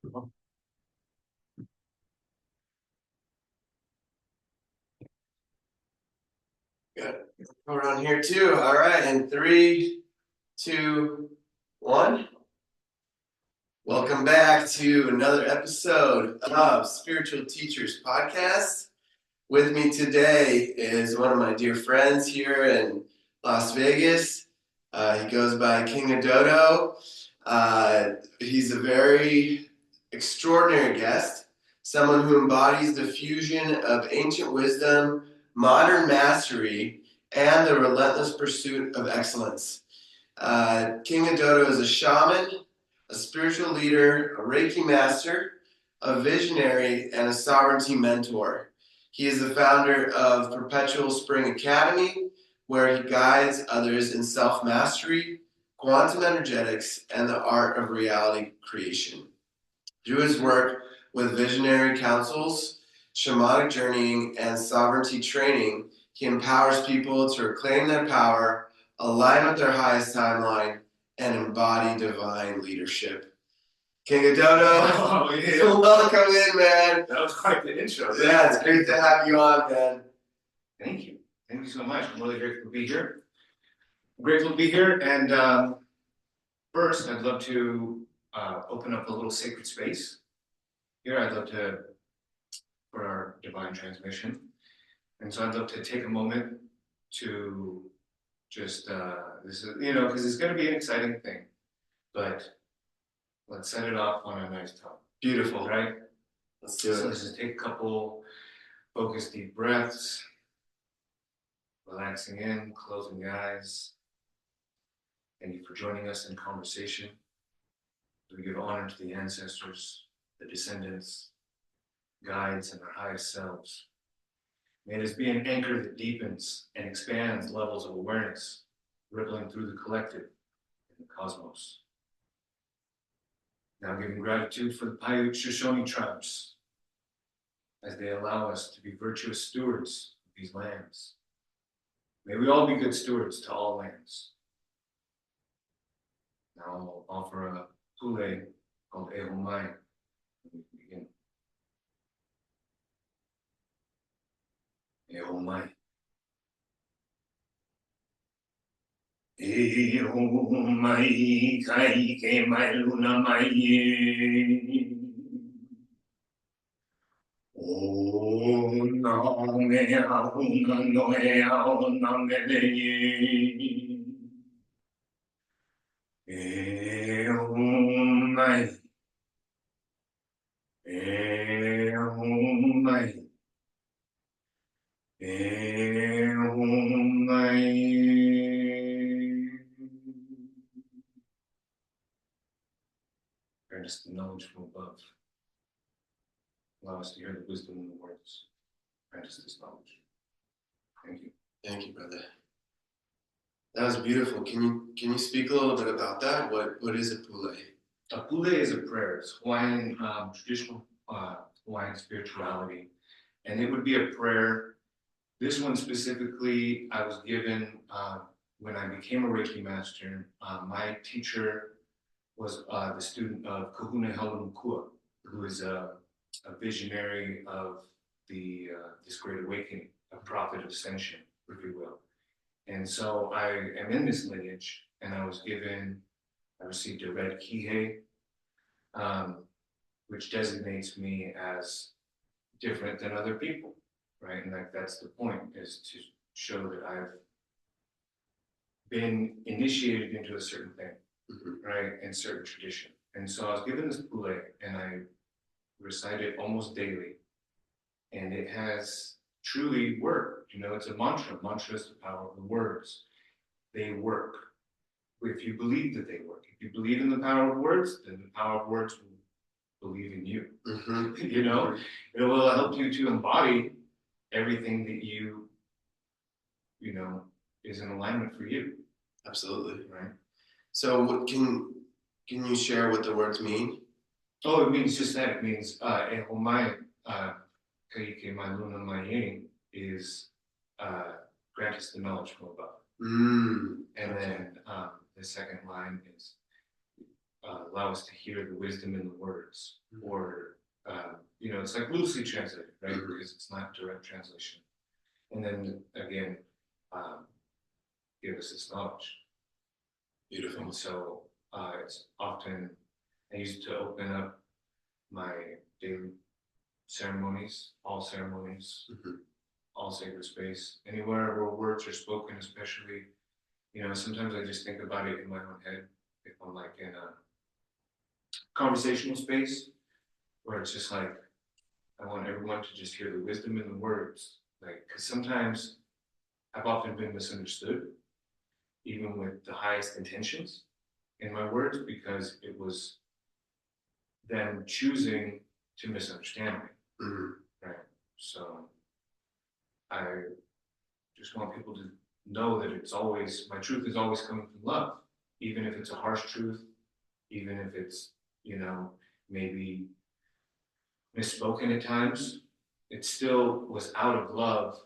Good. Around here too. All right, in 3, 2, 1. Welcome back to another episode of Spiritual Teachers Podcast. With me today is one of my dear friends here in Las Vegas. He goes by King Ododo. He's a very extraordinary guest, someone who embodies the fusion of ancient wisdom, modern mastery, and the relentless pursuit of excellence. King Ododo is a shaman, a spiritual leader, a Reiki master, a visionary, and a sovereignty mentor. He is the founder of Perpetual Spring Academy, where he guides others in self-mastery, quantum energetics, and the art of reality creation. Through his work with Visionary Councils, shamanic journeying, and sovereignty training, he empowers people to reclaim their power, align with their highest timeline, and embody divine leadership. King Ododo, oh, yeah. Welcome in, man. That was quite the intro. Yeah, it's great to have you on, man. Thank you. Thank you so much. I'm really grateful to be here. I'm grateful to be here. And first, I'd love to open up a little sacred space. Here, I'd love to, for our divine transmission. And so I'd love to take a moment to just, this is, because it's going to be an exciting thing. But let's set it off on a nice tone. Beautiful. Right? Let's do it. So let's just take a couple focused deep breaths. Relaxing in, closing the eyes. Thank you for joining us in conversation. We give honor to the ancestors, the descendants, guides, and our highest selves. May this be an anchor that deepens and expands levels of awareness, rippling through the collective and the cosmos. Now giving gratitude for the Paiute Shoshone tribes, as they allow us to be virtuous stewards of these lands. May we all be good stewards to all lands. Now I'll offer a pule called Ehomai. We begin. Ehomai. Ehomai kai ke mai luna mai ye. Oh, no me auna no e auna me le ye. Ehomai. Ehomai. Grant us the knowledge from above. Allow us to hear the wisdom in the words. Grant us this knowledge. Thank you. Thank you, brother. That was beautiful. Can you speak a little bit about that? What is a pule? A pule is a prayer. It's Hawaiian, traditional Hawaiian spirituality. And it would be a prayer. This one specifically, I was given when I became a Reiki master. My teacher was the student of Kahuna Helumukua, who is a visionary of this great awakening, a prophet of ascension, if you will. And so I am in this lineage, and I received a red kihei, which designates me as different than other people, right? And that's the point, is to show that I've been initiated into a certain thing, right? And certain tradition. And so I was given this pule, and I recite it almost daily. And it has truly worked. It's a mantra. Mantra is the power of the words. They work. If you believe that they work. If you believe in the power of words, then the power of words will believe in you. It will help you to embody everything that is in alignment for you. Absolutely. Right. So can you share what the words mean? Oh, it means just that. It means Ehomai Kaike Mai Luna Mai is grant us the knowledge from above. And then the second line is allow us to hear the wisdom in the words, or it's like loosely translated, right? Because it's not direct translation. And then again, give us this knowledge. Beautiful. And so it's often I used to open up my daily ceremonies, all sacred space, anywhere where words are spoken, especially. Sometimes I just think about it in my own head. If I'm like in a conversational space where it's just like, I want everyone to just hear the wisdom in the words. Like, because sometimes I've often been misunderstood, even with the highest intentions in my words, because it was them choosing to misunderstand me. Right. So I just want people to know that my truth is always coming from love, even if it's a harsh truth, even if it's, maybe misspoken at times, it still was out of love,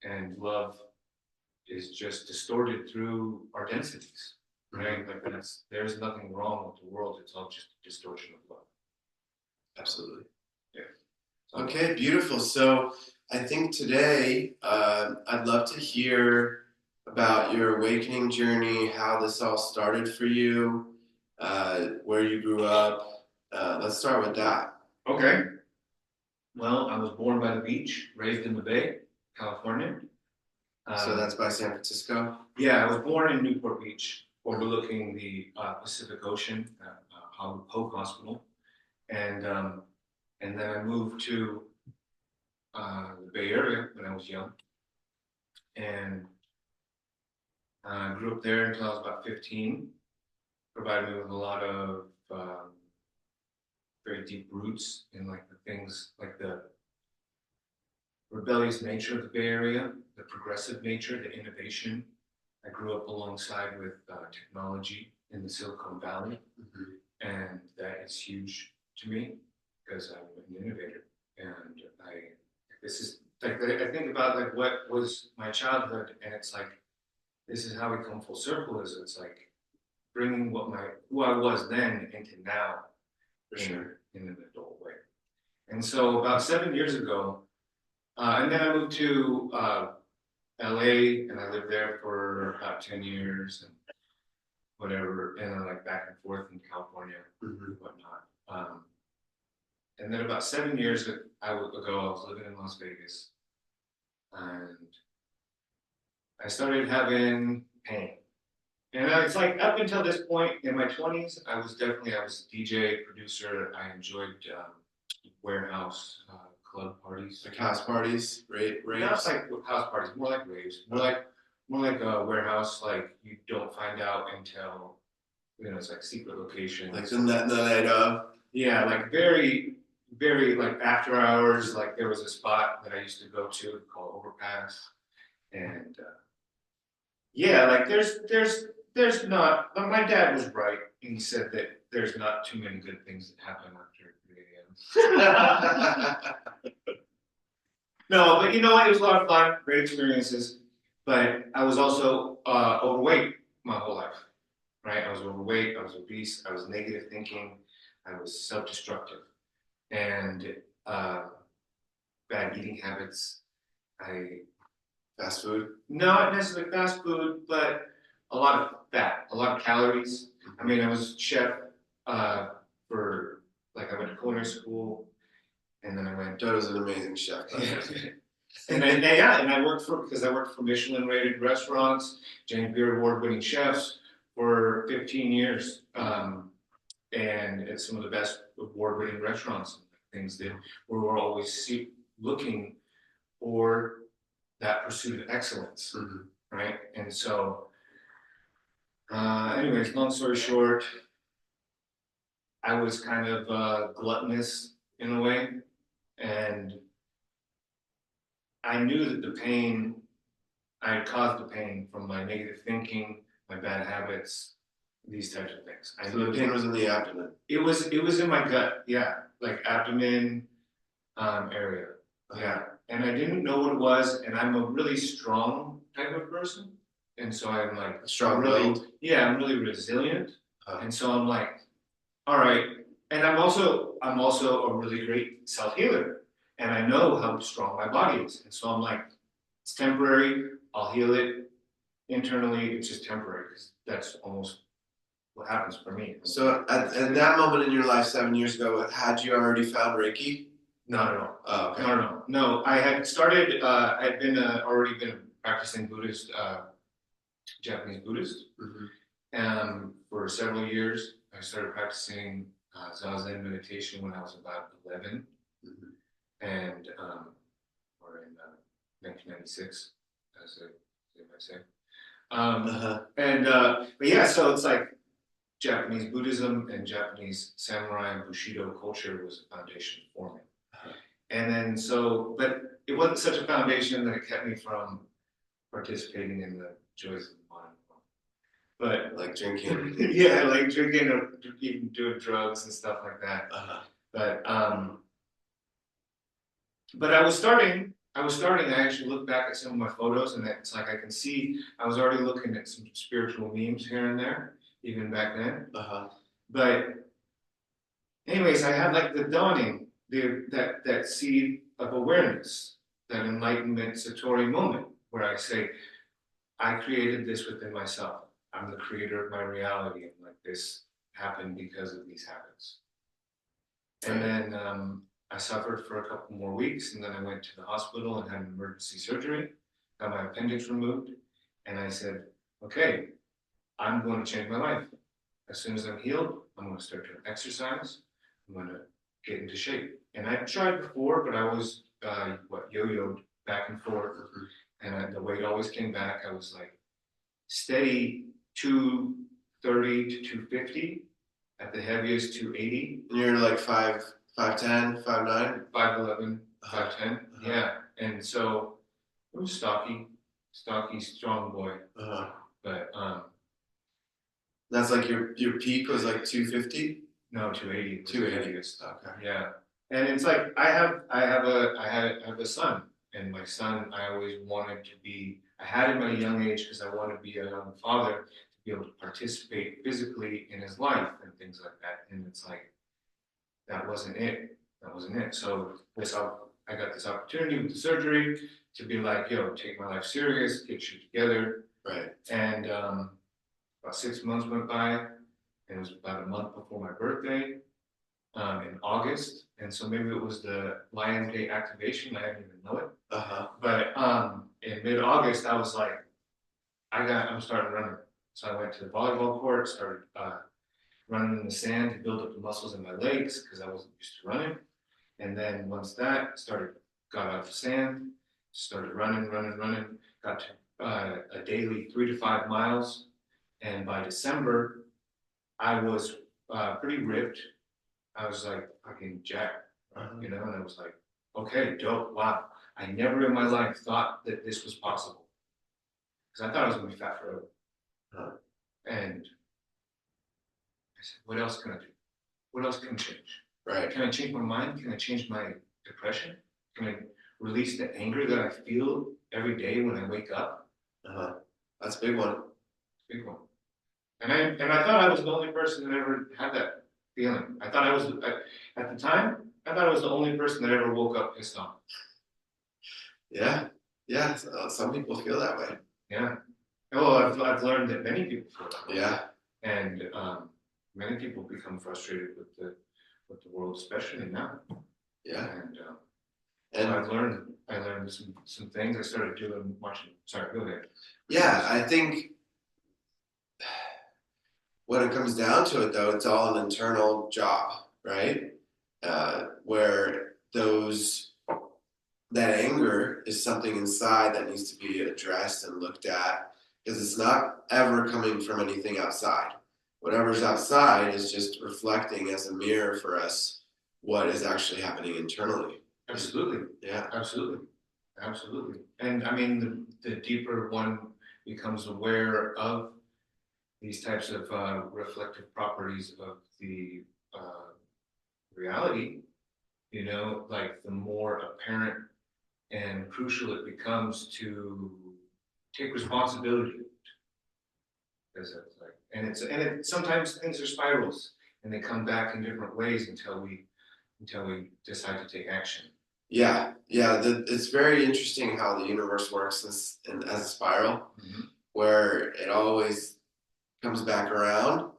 and love is just distorted through our densities, right? Like there's nothing wrong with the world, it's all just a distortion of love. Absolutely. Yeah. Okay, beautiful. So I think today I'd love to hear about your awakening journey, how this all started for you, where you grew up. Let's start with that. Okay. Well, I was born by the beach, raised in the Bay, California. So that's by San Francisco? Yeah, I was born in Newport Beach, overlooking the Pacific Ocean at Hope Hospital. And then I moved to the Bay Area when I was young. And I grew up there until I was about 15. Provided me with a lot of very deep roots in like the things, like the rebellious nature of the Bay Area, the progressive nature, the innovation. I grew up alongside with technology in the Silicon Valley, and that is huge to me because I'm an innovator. And I think about like what was my childhood, and it's like this is how we come full circle. It's like bringing who I was then into now, for sure, in an adult way. And so about 7 years ago, and then I moved to LA, and I lived there for about 10 years and whatever, and then like back and forth in California and whatnot. And then about 7 years ago, I was living in Las Vegas, and I started having pain. And it's like up until this point in my 20s, I was DJ, producer. I enjoyed warehouse club parties, like house parties, raves. Not like house parties, more like raves, more like a warehouse. Like you don't find out until it's like secret locations. Like the night of. Yeah, like very, very like after hours. Like there was a spot that I used to go to called Overpass, and yeah, like there's not. But my dad was right, and he said that there's not too many good things that happen after 3 a.m. No, but you know what? It was a lot of fun, great experiences. But I was also overweight my whole life, right? I was overweight, I was obese, I was negative thinking, I was self-destructive, and bad eating habits. Fast food? Not necessarily fast food, but a lot of fat, a lot of calories. I mean, I was chef for, like, I went to culinary school, and then I went. Dodo's an amazing chef. And I worked for Michelin-rated restaurants, James Beard Award-winning chefs for 15 years, and at some of the best award-winning restaurants and things that we're always looking for that pursuit of excellence, right? And so, anyways, long story short, I was kind of gluttonous in a way, and I knew that I had caused the pain from my negative thinking, my bad habits, these types of things. So the pain was in the abdomen? It was in my gut, yeah, like abdomen area, yeah. And I didn't know what it was, and I'm a really strong type of person, and so I'm like strong-willed. Yeah, I'm really resilient, And so I'm like, all right. And I'm also a really great self-healer. And I know how strong my body is. And so I'm like, it's temporary, I'll heal it. Internally, it's just temporary, because that's almost what happens for me. So at that moment in your life 7 years ago, had you already found Reiki? Not at all. Oh, okay. No. I had started. I'd been already been practicing Buddhist, Japanese Buddhist, for several years. I started practicing Zazen meditation when I was about 11, and or in 1996, as they might say. But yeah, so it's like Japanese Buddhism and Japanese samurai and Bushido culture was a foundation for me. And then but it wasn't such a foundation that it kept me from participating in the joys of the modern world. But like drinking. Yeah, like drinking or even doing drugs and stuff like that. But I was starting. I actually looked back at some of my photos, and it's like I can see I was already looking at some spiritual memes here and there, even back then. But anyways, I had like the dawning, that seed of awareness, that enlightenment Satori moment, where I say, I created this within myself. I'm the creator of my reality, and like this happened because of these habits. And then I suffered for a couple more weeks, and then I went to the hospital and had an emergency surgery, got my appendix removed, and I said, okay, I'm going to change my life. As soon as I'm healed, I'm going to start to exercise. I'm going to get into shape. And I tried before, but I was yo-yoed back and forth, and the weight always came back. I was like steady 230 to 250, at the heaviest 280. And you're like 5'10", 5'9"? 5'11", 5'10". Yeah, and so it was stocky, strong boy. But that's like your peak was like 250? No, 280. 280. Okay. Yeah, and it's like I have a son, and my son, I always wanted to be. I had him at a young age because I wanted to be a young father, to be able to participate physically in his life and things like that. And it's like that wasn't it. So I got this opportunity with the surgery to be like, yo, take my life serious, get you together. Right. And about 6 months went by, and it was about a month before my birthday, in August. And so maybe it was the Lion Day activation. I didn't even know it. But in mid-August, I was like, I'm starting running. So I went to the volleyball court, started running in the sand to build up the muscles in my legs, because I wasn't used to running. And then once that got out of the sand, started running, got to a daily 3 to 5 miles. And by December, I was pretty ripped. I was like fucking jacked, and I was like, okay, dope, wow. I never in my life thought that this was possible, because I thought I was going to be fat forever. And I said, what else can I do? What else can change? Right. Can I change my mind? Can I change my depression? Can I release the anger that I feel every day when I wake up? That's a big one. Big one. And I thought I was the only person that ever had that feeling. I thought I was, at the time, I thought I was the only person that ever woke up pissed off. Yeah. Some people feel that way. Yeah. Well, I've learned that many people feel that way. Yeah. And many people become frustrated with the world, especially now. Yeah. And I learned some things. I started doing marching. Sorry, go ahead. Yeah, I think when it comes down to it, though, it's all an internal job, right? Where that anger is something inside that needs to be addressed and looked at, because it's not ever coming from anything outside. Whatever's outside is just reflecting as a mirror for us what is actually happening internally. Absolutely. Yeah. Absolutely. And I mean, the deeper one becomes aware of these types of reflective properties of the reality, like the more apparent and crucial it becomes to take responsibility. Because it's like, And sometimes things are spirals, and they come back in different ways until we decide to take action. Yeah, it's very interesting how the universe works as a spiral, where it always comes back around,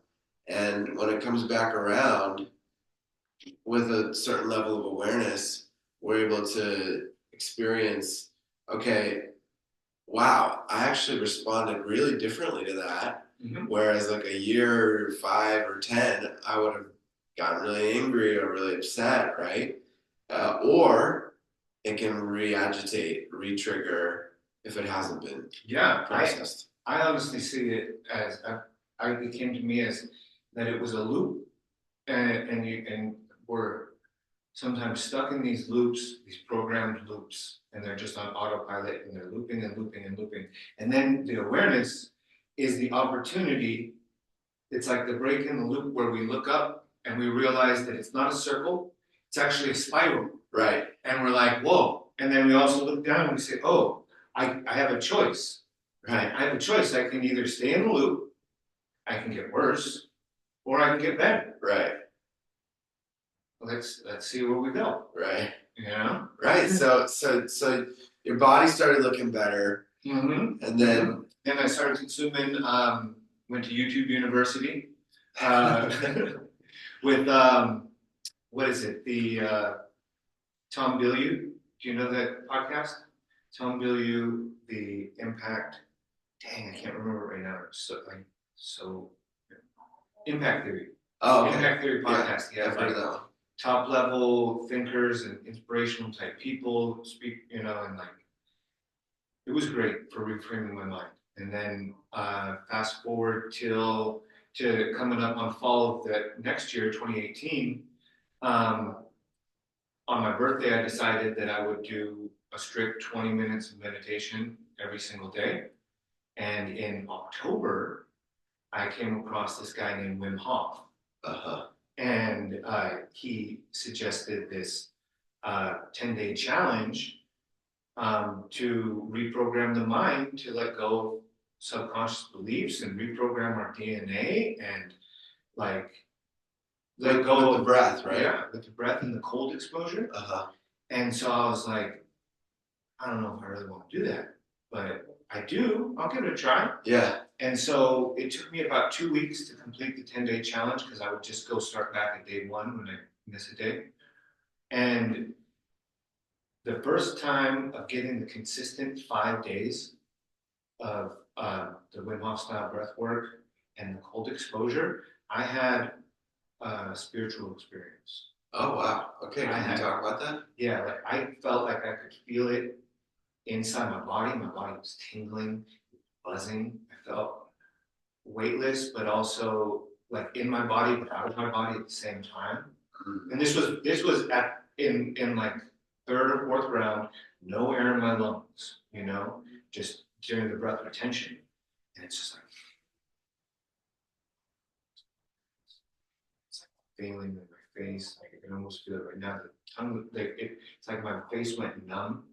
and when it comes back around with a certain level of awareness, we're able to experience, okay, wow, I actually responded really differently to that. Whereas like a year, 5 or 10, I would have gotten really angry or really upset, right? Or it can re-agitate, re-trigger if it hasn't been processed. I honestly see it as it came to me as that it was a loop, and we're sometimes stuck in these loops, these programmed loops, and they're just on autopilot, and they're looping and looping and looping. And then the awareness is the opportunity. It's like the break in the loop where we look up and we realize that it's not a circle, it's actually a spiral. Right. And we're like, whoa. And then we also look down and we say, oh, I have a choice. Right. I have a choice. I can either stay in the loop, I can get worse, or I can get better. Right. Let's see where we go. Right. You know? Right. So your body started looking better. And then I started consuming, went to YouTube University with, what is it? The Tom Bilyeu. Do you know that podcast? Tom Bilyeu, the Impact. Dang, I can't remember right now. So Impact Theory. Oh, okay. Impact Theory podcast. Yeah, I've heard of that one. Top level thinkers and inspirational type people speak, and like it was great for reframing my mind. And then fast forward to coming up on fall of that next year, 2018. On my birthday, I decided that I would do a strict 20 minutes of meditation every single day. And in October, I came across this guy named Wim Hof. And he suggested this 10-day challenge to reprogram the mind to let go of subconscious beliefs and reprogram our DNA and like let go with the breath, right? Yeah, with the breath and the cold exposure. And so I was like, I don't know if I really want to do that, but I do. I'll give it a try. Yeah. And so it took me about 2 weeks to complete the 10-day challenge because I would just go start back at day 1 when I miss a day. And the first time of getting the consistent 5 days of the Wim Hof style breath work and the cold exposure, I had a spiritual experience. Oh, wow. Okay, can you talk about that? Yeah, like I felt like I could feel it inside my body. My body was tingling, buzzing. I felt weightless, but also like in my body, but out of my body at the same time. And this was in like 3rd or 4th round, no air in my lungs, just during the breath retention. And it's just like, it's like feeling in my face. Like I can almost feel it right now. The tongue, it's like my face went numb.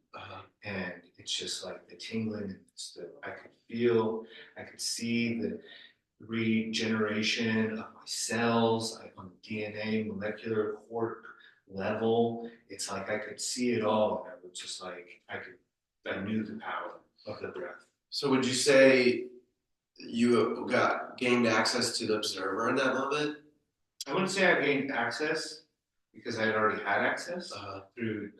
And it's just like the tingling. I could see the regeneration of my cells on the DNA, molecular quark level. It's like I could see it all, and I was just like I knew the power of the breath. So would you say you gained access to the observer in that moment? I wouldn't say I gained access because I had already had access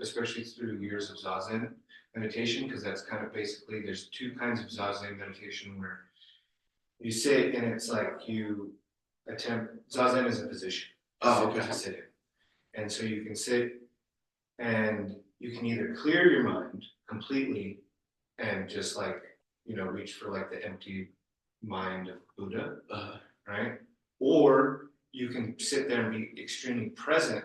especially through years of Zazen meditation, because that's kind of basically, there's 2 kinds of Zazen meditation where you sit and it's like you attempt, Zazen is a position to sit in. And so you can sit and you can either clear your mind completely and just like, reach for like the empty mind of Buddha, right? Or you can sit there and be extremely present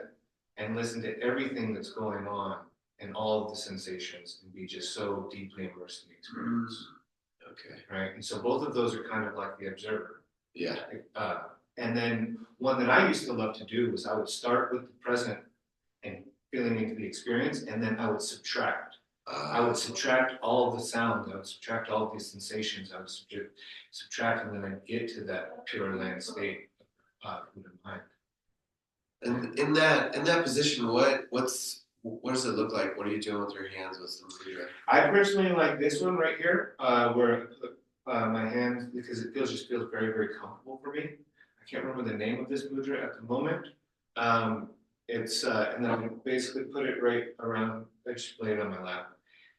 and listen to everything that's going on and all of the sensations and be just so deeply immersed in the experience. Okay. Right? And so both of those are kind of like the observer. Yeah. And then one that I used to love to do was I would start with the present and feeling into the experience, and then I would subtract. I would subtract all of the sound, I would subtract all of these sensations, I would subtract, and then I'd get to that pure land state of food and mind. And in that position, what does it look like? What are you doing with your hands? What's the mudra? I personally like this one right here, where my hands, because it just feels very, very comfortable for me. I can't remember the name of this mudra at the moment. It's and then I basically put it right around. I just lay it on my lap.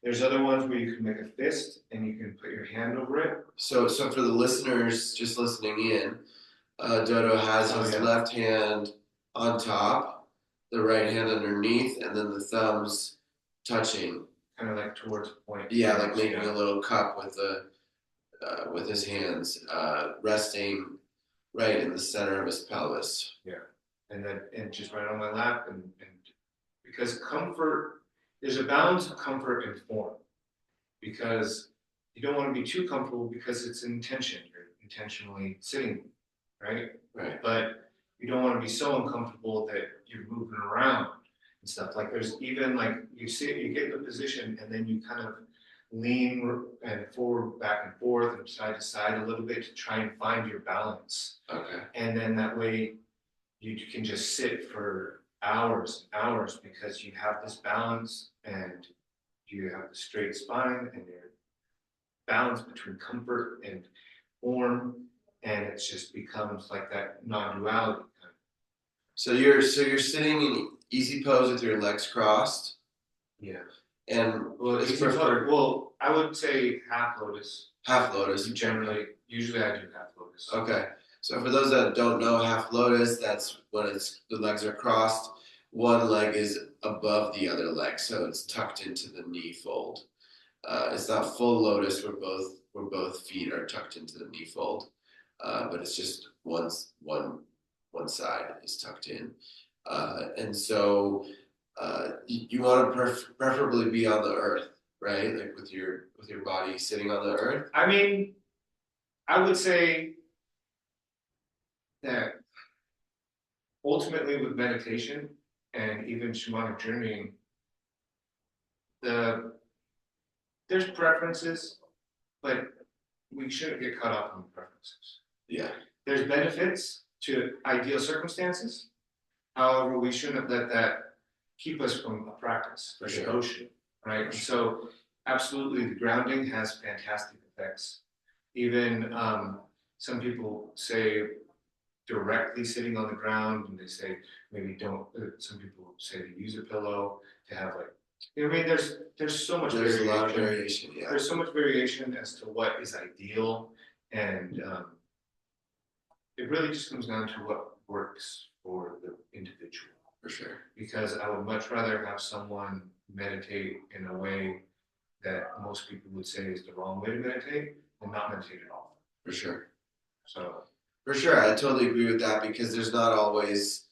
There's other ones where you can make a fist and you can put your hand over it. So for the listeners just listening in, Dodo has his left hand on top, the right hand underneath, and then the thumbs touching. Kind of like towards the point. Yeah, like making a little cup with his hands, resting right in the center of his pelvis. Yeah, and just right on my lap, and because comfort, there's a balance of comfort and form, because you don't want to be too comfortable because it's intention. You're intentionally sitting, right? Right. But you don't want to be so uncomfortable that you're moving around and stuff. Like there's even like you get in the position and then you kind of lean and forward, back and forth, and side to side a little bit to try and find your balance. Okay. And then that way you can just sit for hours and hours because you have this balance and you have the straight spine and your balance between comfort and form, and it just becomes like that non-duality. So you're sitting in easy pose with your legs crossed. Yeah. And it's preferred. Well, I would say half lotus. Half lotus. Usually I do half lotus. Okay. So for those that don't know, half lotus, that's when the legs are crossed. One leg is above the other leg, so it's tucked into the knee fold. It's not full lotus where both feet are tucked into the knee fold, but it's just one side is tucked in, and so you want to preferably be on the earth, right? Like with your body sitting on the earth. I mean, I would say that ultimately with meditation and even shamanic journeying, there's preferences, but we shouldn't get caught up in the preferences. Yeah. There's benefits to ideal circumstances. However, we shouldn't let that keep us from a practice, for devotion, right? And so absolutely the grounding has fantastic effects. Even some people say directly sitting on the ground, and they say maybe don't. Some people say to use a pillow to have like. I mean, there's so much variation. A lot of variation. Yeah. There's so much variation as to what is ideal, and it really just comes down to what works for the individual. For sure. Because I would much rather have someone meditate in a way that most people would say is the wrong way to meditate than not meditate at all. For sure. So. For sure, I totally agree with that because there's not always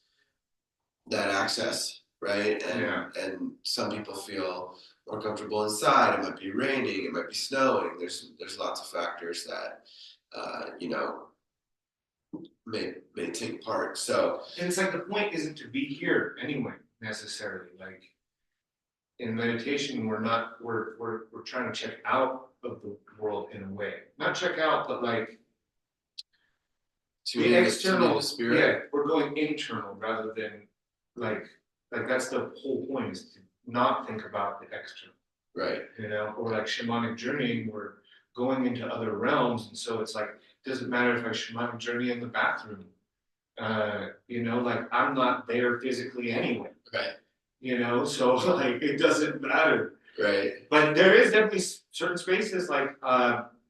that access, right? And some people feel more comfortable inside. It might be raining. It might be snowing. There's lots of factors that may take part. So and it's like the point isn't to be here anyway necessarily. Like in meditation, we're trying to check out of the world in a way, not check out, but like. The external, yeah, we're going internal rather than like that's the whole point is to not think about the external. Right. Or like shamanic journeying, we're going into other realms, and so it's like it doesn't matter if I shamanic journey in the bathroom. Like I'm not there physically anyway. Right. So like it doesn't matter. Right. But there is definitely certain spaces like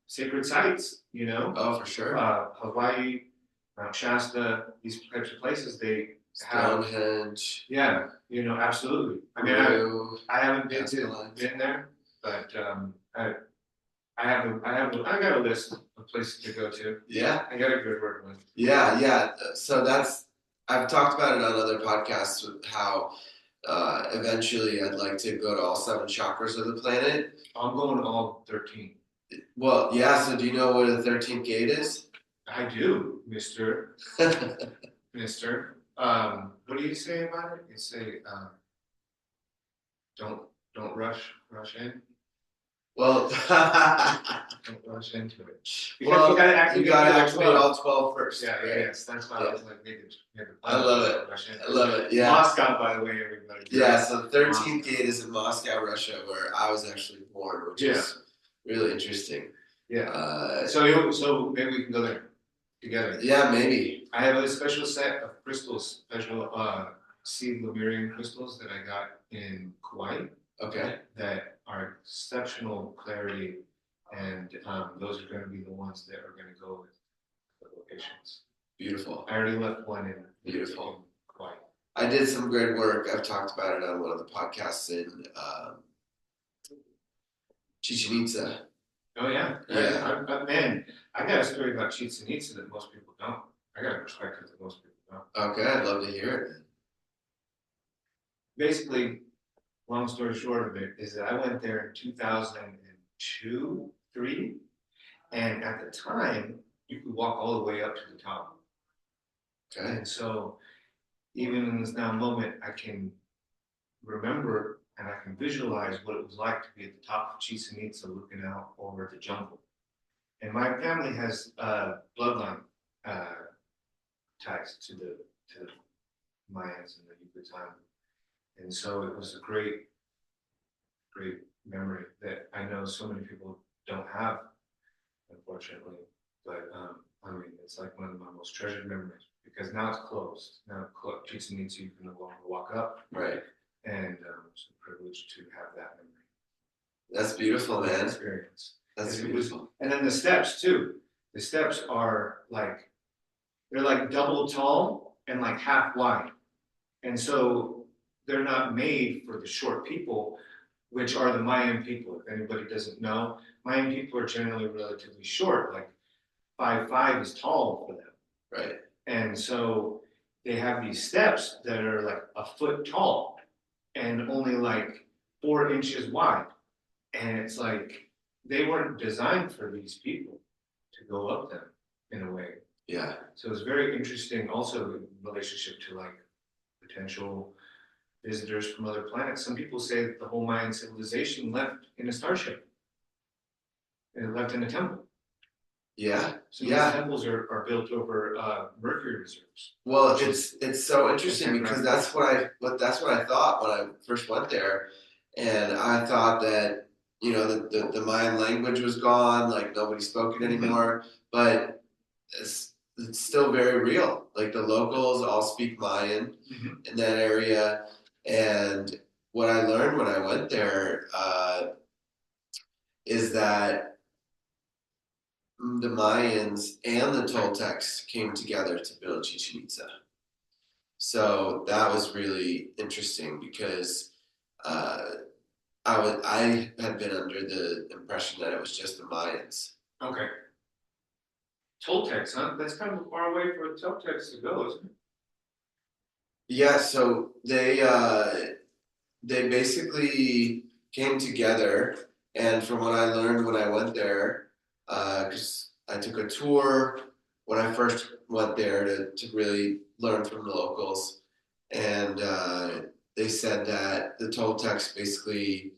sacred sites, Oh, for sure. Hawaii, Mount Shasta, these types of places, they have. Stonehenge. Yeah, absolutely. I mean, I haven't been there, but I got a list of places to go to. Yeah. I got a good word list. Yeah. So I've talked about it on other podcasts with how eventually I'd like to go to all 7 chakras of the planet. I'm going to all 13. Well, yeah. So do you know where the 13th gate is? I do, Mister. Mister. What do you say about it? You say, don't don't rush in. Well, Don't rush into it. Because you gotta activate all 12 first. Yeah, right? yes, that's why I was like, maybe I love it. rush in. I love it. Yeah. Moscow, by the way, everybody. Yeah. So the 13th gate is in Moscow, Russia, where I was actually born, which is really interesting. Yeah. So maybe we can go there together. Yeah, maybe. I have a special set of crystals, special seed Lemurian crystals that I got in Kauai. Okay. That are exceptional clarity, and those are going to be the ones that are going to go with the locations. Beautiful. I already left one in. Beautiful. Kauai. I did some great work. I've talked about it on one of the podcasts in Chichen Itza. Oh yeah. Yeah. I got a story about Chichen Itza that most people don't. I got a perspective that most people don't. Okay, I'd love to hear it. Basically, long story short of it is that I went there in 2002, 3, and at the time you could walk all the way up to the top. Okay. And so, even in this now moment, I can remember and I can visualize what it was like to be at the top of Chichen Itza looking out over the jungle. And my family has bloodline ties to the Mayans and the Yucatan. And so it was a great memory that I know so many people don't have, unfortunately. But I mean, it's like one of my most treasured memories because now it's closed. Now Chichen Itza, you can no longer walk up. Right. And it's a privilege to have that memory. That's beautiful, man. Experience. That's beautiful. And then the steps too. The steps are like, they're like double tall and like half wide. And so they're not made for the short people, which are the Mayan people. If anybody doesn't know, Mayan people are generally relatively short, like 5'5" is tall for them. Right. And so they have these steps that are like a foot tall and only like 4 inches wide. And it's like, they weren't designed for these people to go up them in a way. Yeah. So it's very interesting also in relationship to like potential visitors from other planets. Some people say that the whole Mayan civilization left in a starship. And it left in a temple. Yeah. So these temples are built over mercury reserves. Well, it's so interesting because that's what I thought when I first went there, and I thought that the Mayan language was gone, like nobody spoke it anymore, but it's still very real. Like the locals all speak Mayan in that area, and what I learned when I went there is that the Mayans and the Toltecs came together to build Chichen Itza. So that was really interesting because I had been under the impression that it was just the Mayans. Okay. Toltecs, huh? That's kind of far away for Toltecs to go, isn't it? Yeah, so they basically came together, and from what I learned when I went there, because I took a tour when I first went there to really learn from the locals, and they said that the Toltecs basically,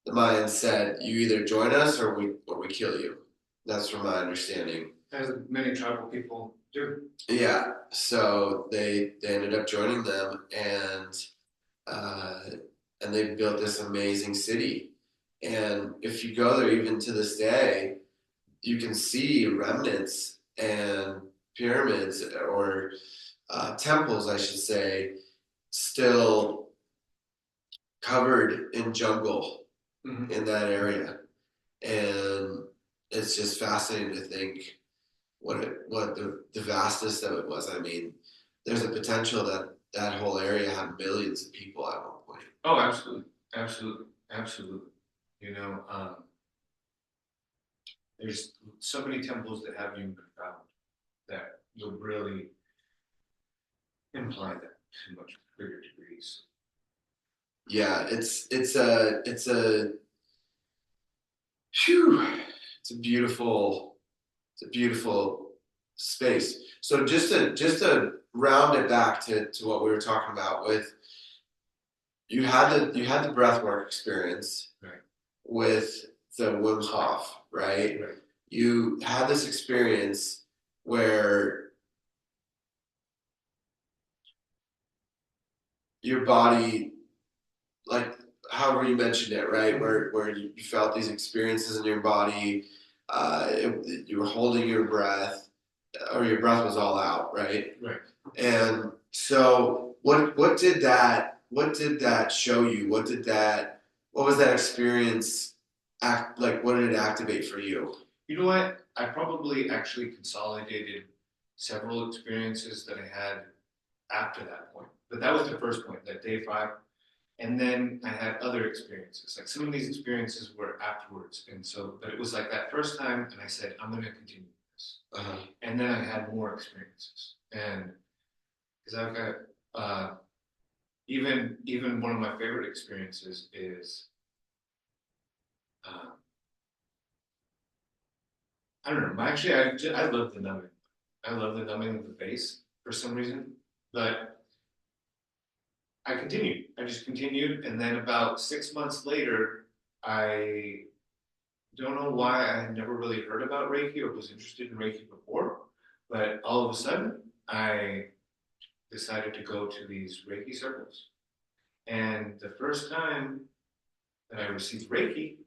the Mayans said, you either join us or we kill you. That's from my understanding. As many tribal people do. Yeah, so they ended up joining them, and they built this amazing city. And if you go there, even to this day, you can see remnants and pyramids or temples, I should say, still covered in jungle in that area. And it's just fascinating to think what the vastness of it was. I mean, there's a potential that whole area had millions of people at one point. Oh, absolutely. There's so many temples that haven't even been found that would really imply that to much bigger degrees. Yeah, it's a beautiful space. So just to round it back to what we were talking about with you had the breathwork experience Right. with the Wim Hof, right? Right. You had this experience where your body, like however you mentioned it, right, where you felt these experiences in your body, you were holding your breath, or your breath was all out, right? Right. And so, what did that show you? What was that experience act like? What did it activate for you? You know what? I probably actually consolidated several experiences that I had after that point. But that was the first point, that day 5. And then I had other experiences. Like some of these experiences were afterwards. And so, but it was like that first time, and I said, I'm going to continue this. And then I had more experiences. And because I've got, even one of my favorite experiences is, I don't know. Actually, I love the numbing. I love the numbing of the face for some reason. But I continued. I just continued, and then about 6 months later, I don't know why I had never really heard about Reiki or was interested in Reiki before, but all of a sudden, I decided to go to these Reiki circles. And the first time that I received Reiki,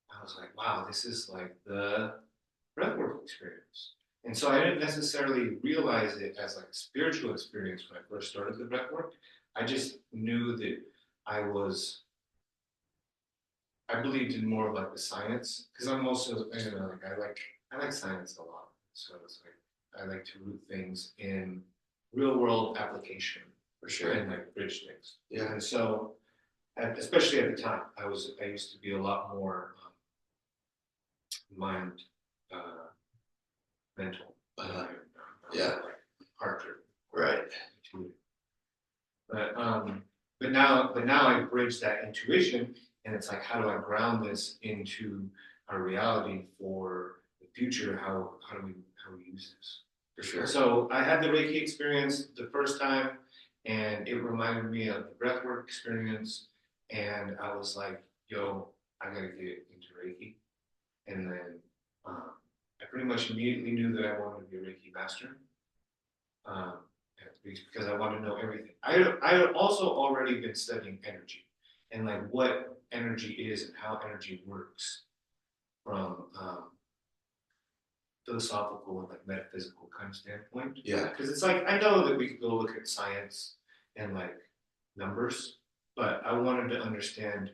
I was like, wow, this is like the breathwork experience. And so I didn't necessarily realize it as like a spiritual experience when I first started the breathwork. I just knew that I believed in more of like the science, because I'm also, like I like science a lot. So it's like I like to root things in real world application For sure. and like bridge things. Yeah. And so, especially at the time, I used to be a lot more mind mental. Yeah. Like heart driven. Right. But now I bridge that intuition, and it's like, how do I ground this into our reality for the future? How do we use this? For sure. So I had the Reiki experience the first time, and it reminded me of the breathwork experience, and I was like, yo, I gotta get into Reiki. And then I pretty much immediately knew that I wanted to be a Reiki master. Because I wanted to know everything. I had also already been studying energy and like what energy is and how energy works from philosophical and like metaphysical kind of standpoint. Yeah. Because it's like, I know that we could go look at science and like numbers, but I wanted to understand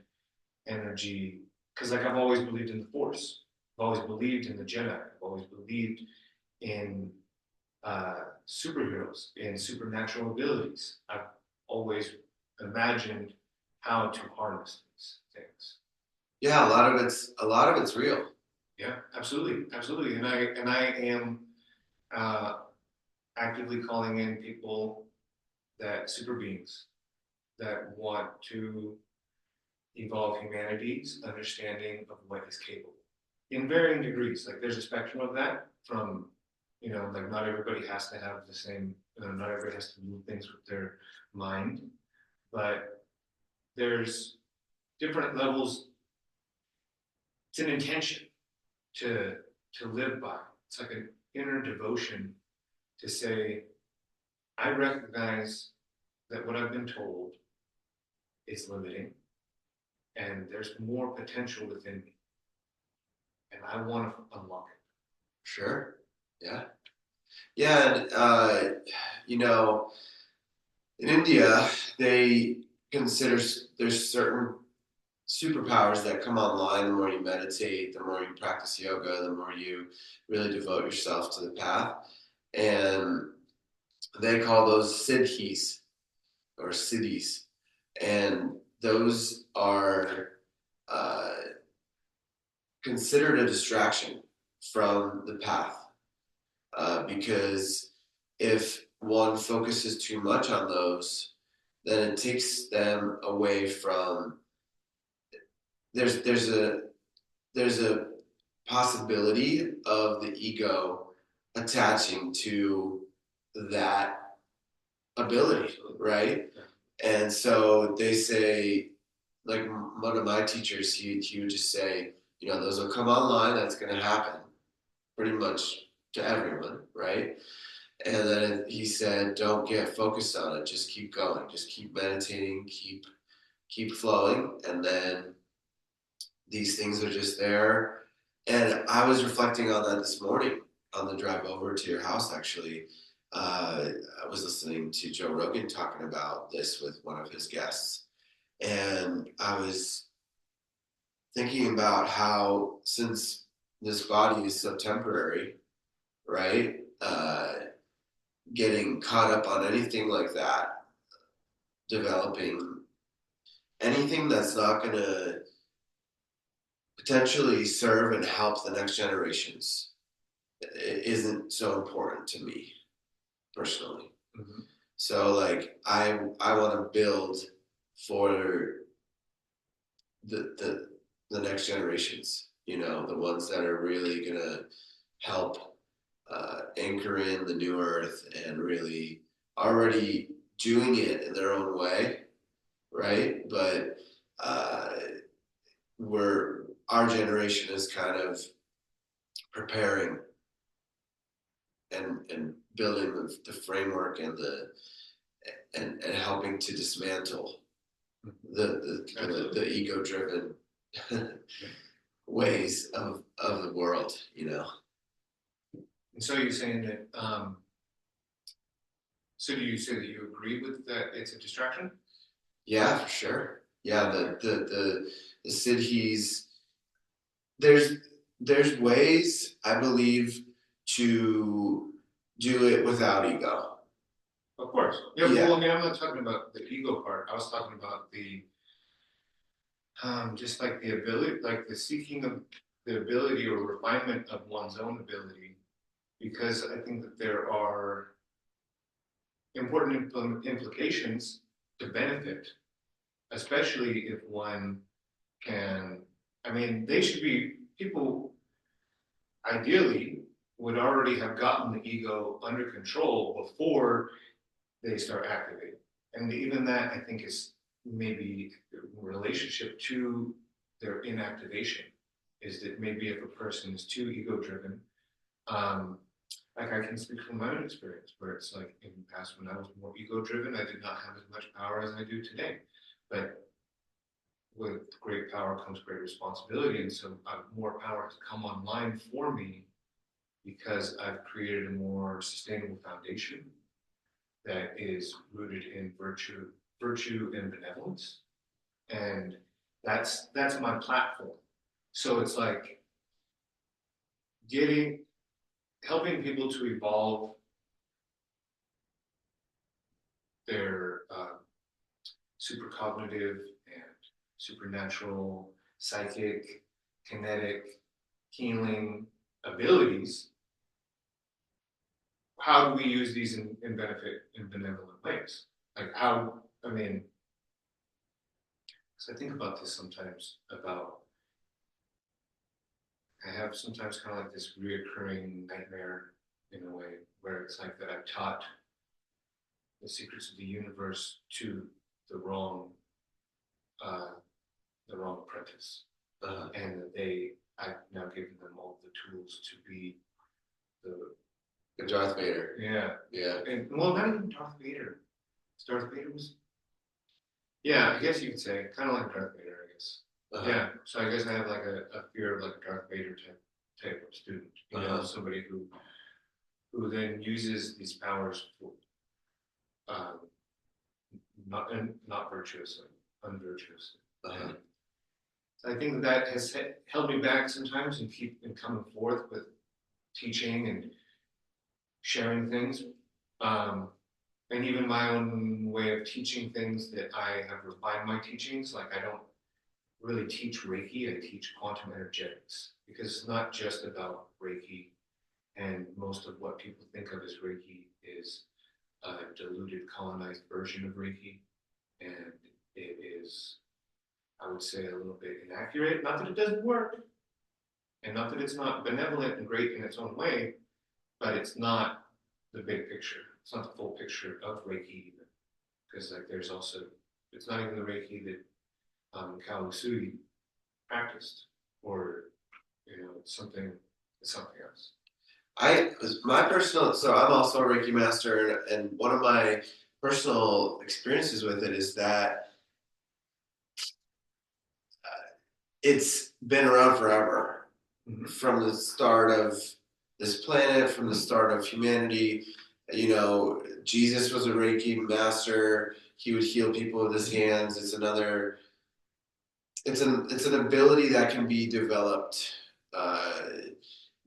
energy because like I've always believed in the Force. I've always believed in the Jedi. I've always believed in superheroes, in supernatural abilities. I've always imagined how to harness these things. Yeah, a lot of it's real. Yeah, absolutely. And I am actively calling in people, that super beings that want to evolve humanity's understanding of what is capable in varying degrees. Like there's a spectrum of that from, like not everybody has to have the same, not everybody has to move things with their mind, but there's different levels. It's an intention to live by. It's like an inner devotion to say, I recognize that what I've been told is limiting, and there's more potential within me, and I want to unlock it. Sure. Yeah. Yeah, and in India, they consider there's certain superpowers that come online the more you meditate, the more you practice yoga, the more you really devote yourself to the path. And they call those siddhis or siddhis. And those are considered a distraction from the path. Because if one focuses too much on those, then it takes them away from. There's a possibility of the ego attaching to that ability, right? And so they say, like one of my teachers, he would just say, you know, those will come online. That's going to happen pretty much to everyone, right? And then he said, don't get focused on it. Just keep going. Just keep meditating. Keep flowing. And then these things are just there. And I was reflecting on that this morning on the drive over to your house, actually. I was listening to Joe Rogan talking about this with one of his guests. And I was thinking about how, since this body is so temporary, right? Getting caught up on anything like that, developing anything that's not going to potentially serve and help the next generations, it isn't so important to me personally. Mm-hmm. So like I want to build for the next generations, you know, the ones that are really gonna help anchor in the new earth and really already doing it in their own way, right? But our generation is kind of preparing and building the framework and and helping to dismantle the ego driven ways of the world, you know. And so you're saying that, so do you say that you agree with that it's a distraction? Yeah, for sure. Yeah, the siddhis, there's ways, I believe, to do it without ego. Of course. Yeah, Yeah. well, I mean, I'm not talking about the ego part. I was talking about the, just like the ability, like the seeking of the ability or refinement of one's own ability, because I think that there are important implications to benefit, especially if one can, I mean, they should be, people ideally would already have gotten the ego under control before they start activating. And even that, I think, is maybe in relationship to their inactivation, is that maybe if a person is too ego driven, like I can speak from my own experience, where it's like in the past when I was more ego driven, I did not have as much power as I do today. But with great power comes great responsibility, and so more power has come online for me because I've created a more sustainable foundation that is rooted in virtue and benevolence, and that's my platform. So it's like helping people to evolve their supercognitive and supernatural, psychic, kinetic, healing abilities. How do we use these in benefit in benevolent ways? Like how, I mean, because I think about this sometimes about, I have sometimes kind of like this reoccurring nightmare in a way where it's like that I've taught the secrets of the universe to the wrong apprentice, and that I've now given them all the tools to be the Darth Vader. Yeah. And well, not even Darth Vader. Darth Vader was, yeah, I guess you could say kind of like Darth Vader, I guess. Yeah. So I guess I have like a fear of like a Darth Vader type of student, you know, somebody who then uses these powers for not virtuous and unvirtuous. I think that has held me back sometimes in coming forth with teaching and sharing things, and even my own way of teaching things that I have refined my teachings. Like I don't really teach Reiki, I teach quantum energetics, because it's not just about Reiki, and most of what people think of as Reiki is a diluted, colonized version of Reiki, and it is, I would say, a little bit inaccurate. Not that it doesn't work, and not that it's not benevolent and great in its own way, but it's not the big picture. It's not the full picture of Reiki even. because like there's also, it's not even the Reiki that Kawasu practiced, or it's something else. So I'm also a Reiki master, and one of my personal experiences with it is that it's been around forever, from the start of this planet, from the start of humanity. You know, Jesus was a Reiki master. He would heal people with his hands. It's an ability that can be developed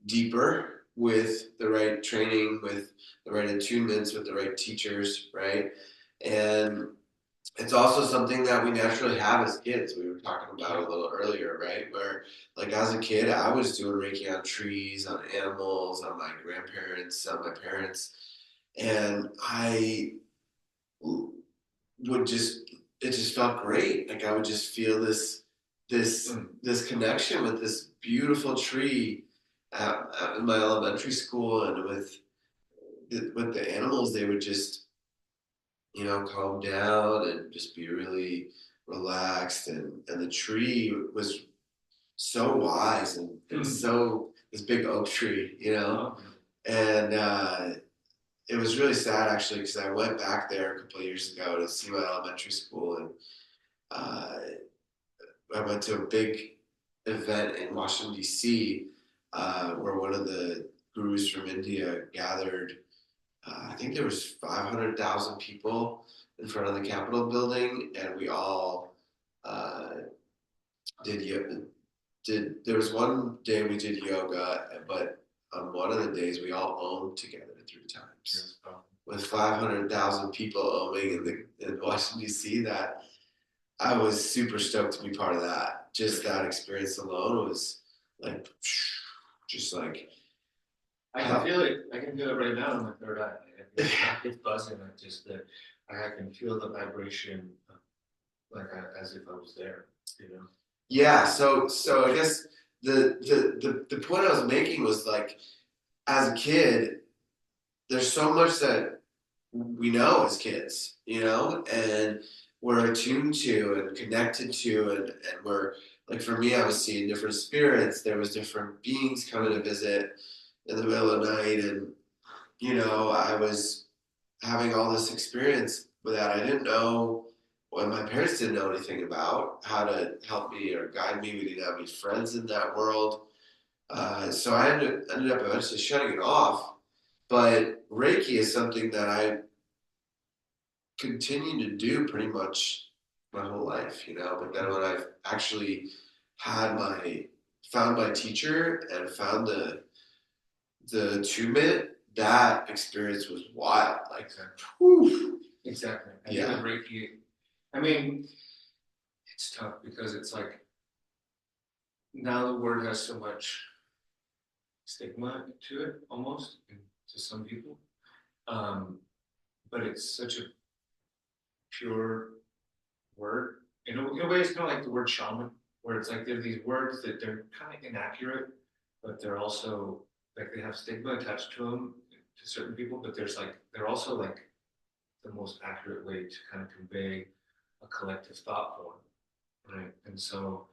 deeper with the right training, with the right attunements, with the right teachers, right? And it's also something that we naturally have as kids. We were talking about a little earlier, right? Where, like, as a kid, I was doing Reiki on trees, on animals, on my grandparents, on my parents, and I would it just felt great. Like I would just feel this connection with this beautiful tree in my elementary school, and with the animals. They would just, calm down and just be really relaxed, and the tree was so wise, and so this big oak tree, and it was really sad actually, because I went back there a couple of years ago to see my elementary school, and uh, I went to a big event in Washington D.C. Where one of the gurus from India gathered. I think there was 500,000 people in front of the Capitol building, and we all did yoga. There was one day we did yoga, but on one of the days we all owned together 3 times. With 500,000 people ohming in Washington D.C., that I was super stoked to be part of that. Just that experience alone was like, just like. I can feel it. I can feel it right now in my third eye. It's buzzing. I can feel the vibration, as if I was there. Yeah. So I guess the point I was making was, like, as a kid, there's so much that we know as kids, and we're attuned to and connected to, and we're, like, for me, I was seeing different spirits. There was different beings coming to visit in the middle of the night, and I was having all this experience with that. I didn't know, well, my parents didn't know anything about how to help me or guide me. We didn't have any friends in that world, so I ended up eventually shutting it off. But Reiki is something that I continue to do pretty much my whole life, But then when I've actually found my teacher and found the attunement, that experience was wild. Like, whew. Exactly. Yeah. Reiki. I mean, it's tough because it's like now the word has so much stigma to it, almost, to some people. But it's such a pure word. In a way, it's kind of like the word shaman, where it's like there are these words that they're kind of inaccurate, but they're also like they have stigma attached to them to certain people. But they're also like the most accurate way to kind of convey a collective thought form, right? And so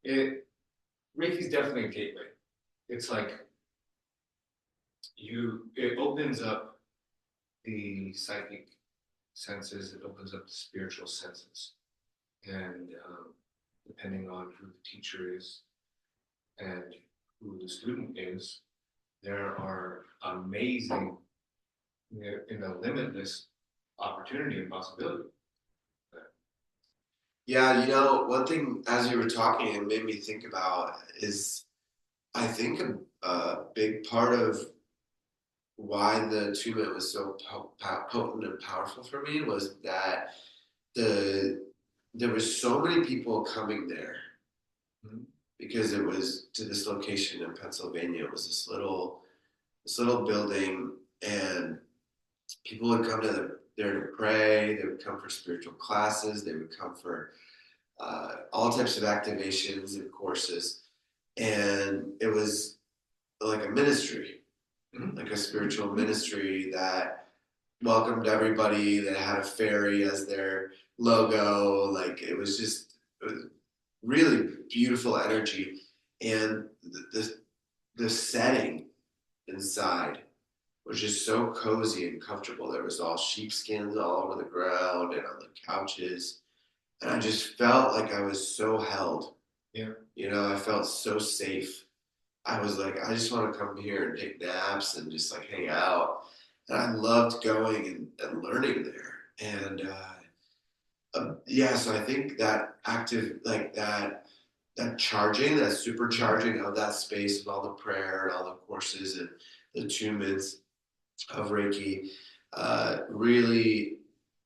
Reiki's definitely a gateway. It's like it opens up the psychic senses, it opens up the spiritual senses. And depending on who the teacher is and who the student is, there are amazing, limitless opportunity and possibility. Yeah, one thing as you were talking, it made me think about is, I think a big part of why the attunement was so potent and powerful for me was that there was so many people coming there, because it was to this location in Pennsylvania. It was this little building, and people would come there to pray. They would come for spiritual classes. They would come for all types of activations and courses, and it was like a ministry, like a spiritual ministry that welcomed everybody. They had a fairy as their logo. Like it was just really beautiful energy, and the setting inside was just so cozy and comfortable. There was all sheepskins all over the ground and on the couches, and I just felt like I was so held. Yeah. I felt so safe. I was like, I just want to come here and take naps and just like hang out. And I loved going and learning there. And yeah, so I think that active, like that charging, that supercharging of that space with all the prayer and all the courses and the attunements of Reiki really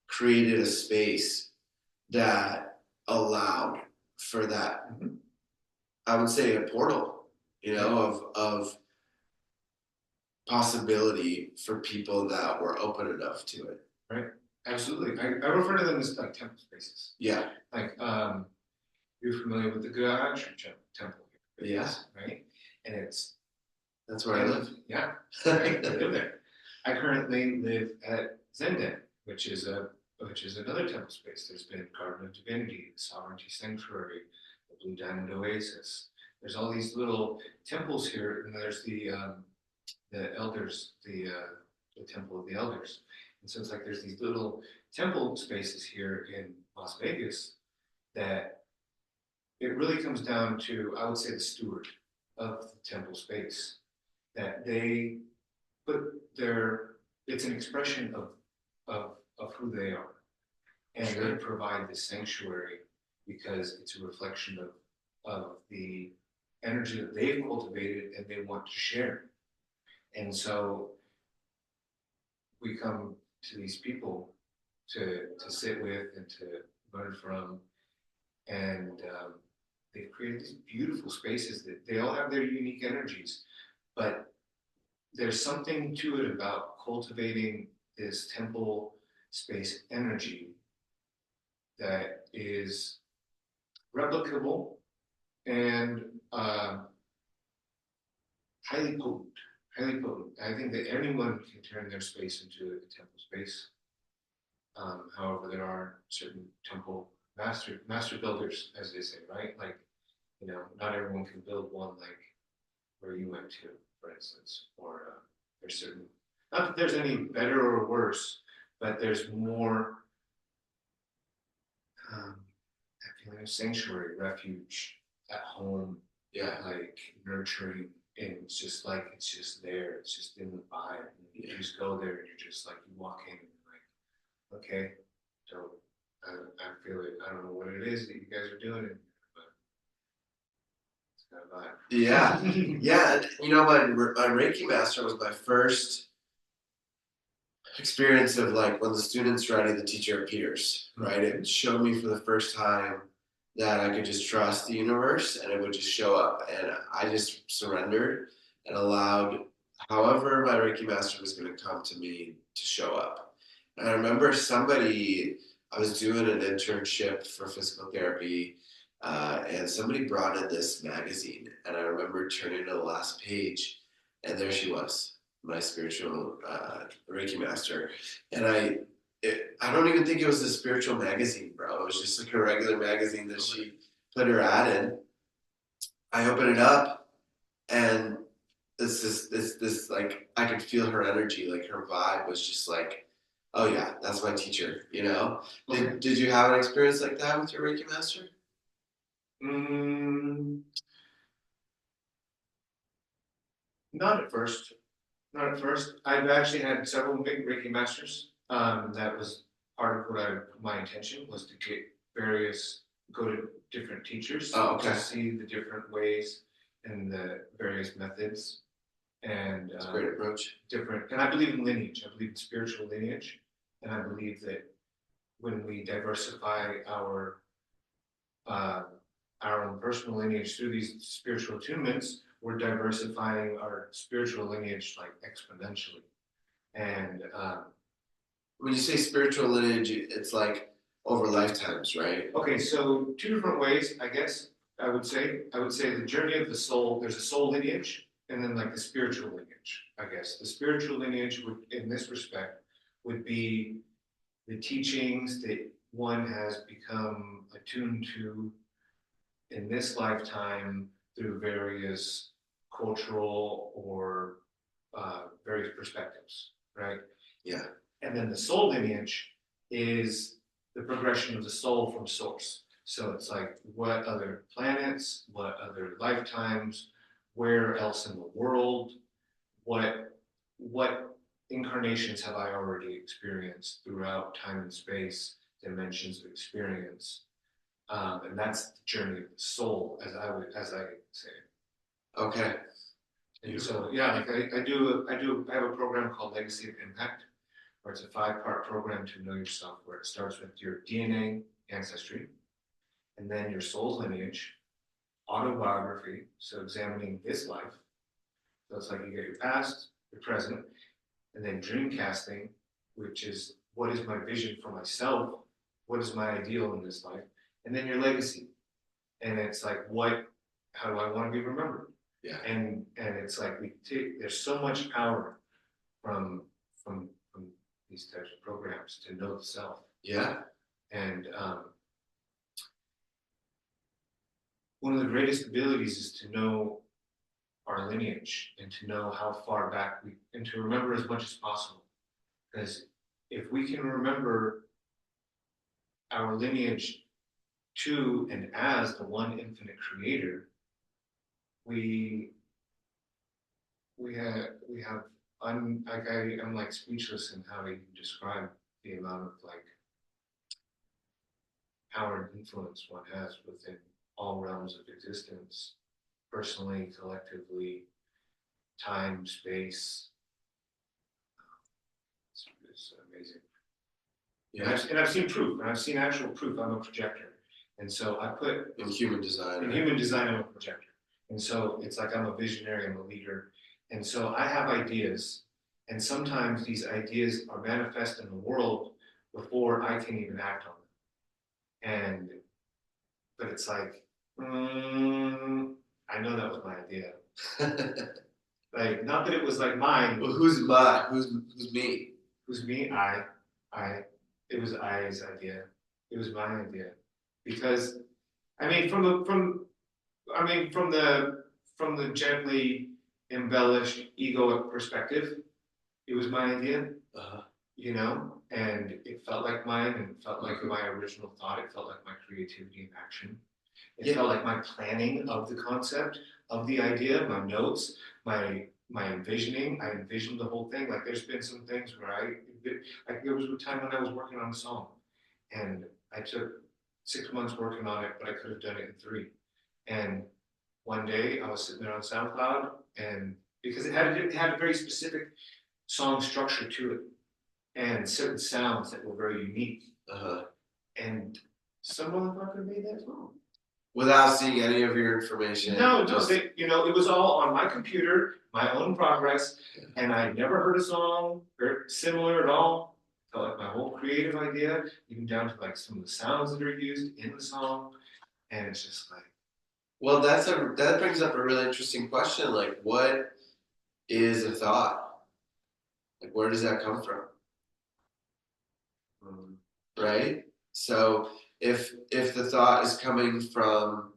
created a space that allowed for that. I would say a portal, of possibility for people that were open enough to it. Right. Absolutely. I refer to them as like temple spaces. Yeah. Like you're familiar with the Gayatri temple here. Yeah. Right. And that's where I live. Yeah. Right. I live there. I currently live at Zenden, which is another temple space. There's been Garden of Divinity, the Sovereignty Sanctuary, the Blue Diamond Oasis. There's all these little temples here, and there's the elders, the Temple of the Elders. And so it's like there's these little temple spaces here in Las Vegas that it really comes down to, I would say, the steward of the temple space. That they put it's an expression of who they are. And they provide this sanctuary because it's a reflection of the energy that they've cultivated and they want to share. And so we come to these people to sit with and to learn from, and they've created these beautiful spaces that they all have their unique energies, but there's something to it about cultivating this temple space energy that is replicable and highly potent. Highly potent. I think that anyone can turn their space into a temple space. However, there are certain temple master builders, as they say, right? Like, not everyone can build one like where you went to, for instance, or there's certain, not that there's any better or worse, but there's more that feeling of sanctuary, refuge, at home, like nurturing, and it's just there, it's just in the vibe. And you just go there and you're just like, you walk in and you're like, okay, so I feel it. I don't know what it is that you guys are doing, but it's kind of vibe. Yeah, yeah. My Reiki master was my first experience of like when the student's ready, the teacher appears, right? It showed me for the first time that I could just trust the universe and it would just show up. And I just surrendered and allowed however my Reiki master was going to come to me to show up. And I remember I was doing an internship for physical therapy, and somebody brought in this magazine. And I remember turning to the last page, and there she was, my spiritual Reiki master. And I don't even think it was a spiritual magazine, bro. It was just like a regular magazine that she put her ad in. I open it up, and this like I could feel her energy, like her vibe was just like, oh yeah, that's my teacher. Okay. Did you have an experience like that with your Reiki master? Not at first. Not at first. I've actually had several big Reiki masters. That was part of my intention was to go to different teachers to see the different ways and the various methods. And that's a great approach. And I believe in lineage. I believe in spiritual lineage, and I believe that when we diversify our own personal lineage through these spiritual attunements, we're diversifying our spiritual lineage like exponentially. And when you say spiritual lineage, it's like over lifetimes, right? Okay, so two different ways, I guess. I would say the journey of the soul. There's a soul lineage, and then like the spiritual lineage. I guess the spiritual lineage would, in this respect, would be the teachings that one has become attuned to in this lifetime through various cultural or various perspectives, right? Yeah. And then the soul lineage is the progression of the soul from source. So it's like what other planets, what other lifetimes, where else in the world, what incarnations have I already experienced throughout time and space, dimensions of experience, and that's the journey of the soul, as I say. Okay. And so yeah, like I have a program called Legacy of Impact, where it's a 5-part program to know yourself, where it starts with your DNA ancestry, and then your soul's lineage, autobiography, so examining this life. So it's like you get your past, your present, and then dream casting, which is what is my vision for myself, what is my ideal in this life, and then your legacy. And it's like, how do I want to be remembered? Yeah. And it's like there's so much power from these types of programs to know the self. Yeah. And one of the greatest abilities is to know our lineage and to know how far back and to remember as much as possible. Because if we can remember our lineage to and as the one infinite creator, I'm like speechless in how you describe the amount of like power and influence one has within all realms of existence, personally, collectively, time, space. It's amazing. Yeah. And I've seen proof, and I've seen actual proof. I'm a projector. And so I put in human design. In human design, I'm a projector. And so it's like I'm a visionary, I'm a leader. And so I have ideas, and sometimes these ideas are manifest in the world before I can even act on them. But it's like, I know that was my idea. Like, not that it was like mine. Well, who's mine? Who's me? Who's me? It was I's idea. It was my idea. Because, I mean, from the gently embellished egoic perspective, it was my idea, you know, and it felt like mine, and it felt like my original thought. It felt like my creativity in action. It felt like my planning of the concept, of the idea, my notes, my envisioning. I envisioned the whole thing. Like there's been some things where there was a time when I was working on a song, and I took 6 months working on it, but I could have done it in 3. And one day I was sitting there on SoundCloud, and because it had a very specific song structure to it, and certain sounds that were very unique. And some motherfucker made that song without seeing any of your information. No, it was all on my computer, my own progress, and I never heard a song similar at all. Felt like my whole creative idea, even down to like some of the sounds that are used in the song, and it's just like. Well, that brings up a really interesting question. Like, what is a thought? Like, where does that come from? Right? So if the thought is coming from,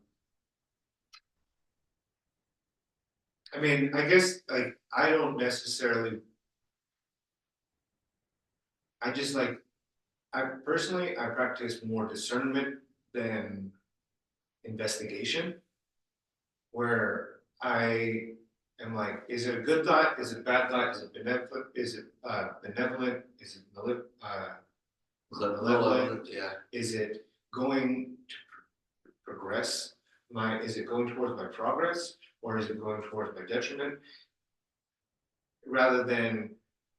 I mean, I guess like I don't necessarily. I just like, I practice more discernment than investigation, where I am like, is it a good thought? Is it a bad thought? Is it benevolent? Is it benevolent? Is it malevolent? Yeah. Is it going to progress? Is it going towards my progress, or is it going towards my detriment? Rather than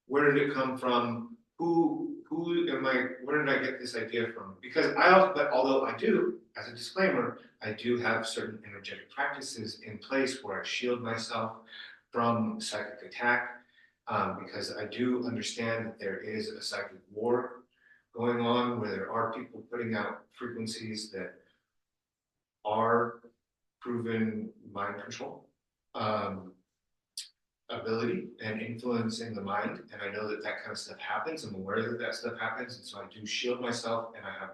where did it come from? Where did I get this idea from? Because although I do, as a disclaimer, I do have certain energetic practices in place where I shield myself from psychic attack, because I do understand that there is a psychic war going on where there are people putting out frequencies that are proven mind control. ability and influencing the mind, and I know that that kind of stuff happens. I'm aware that that stuff happens, and so I do shield myself, and I have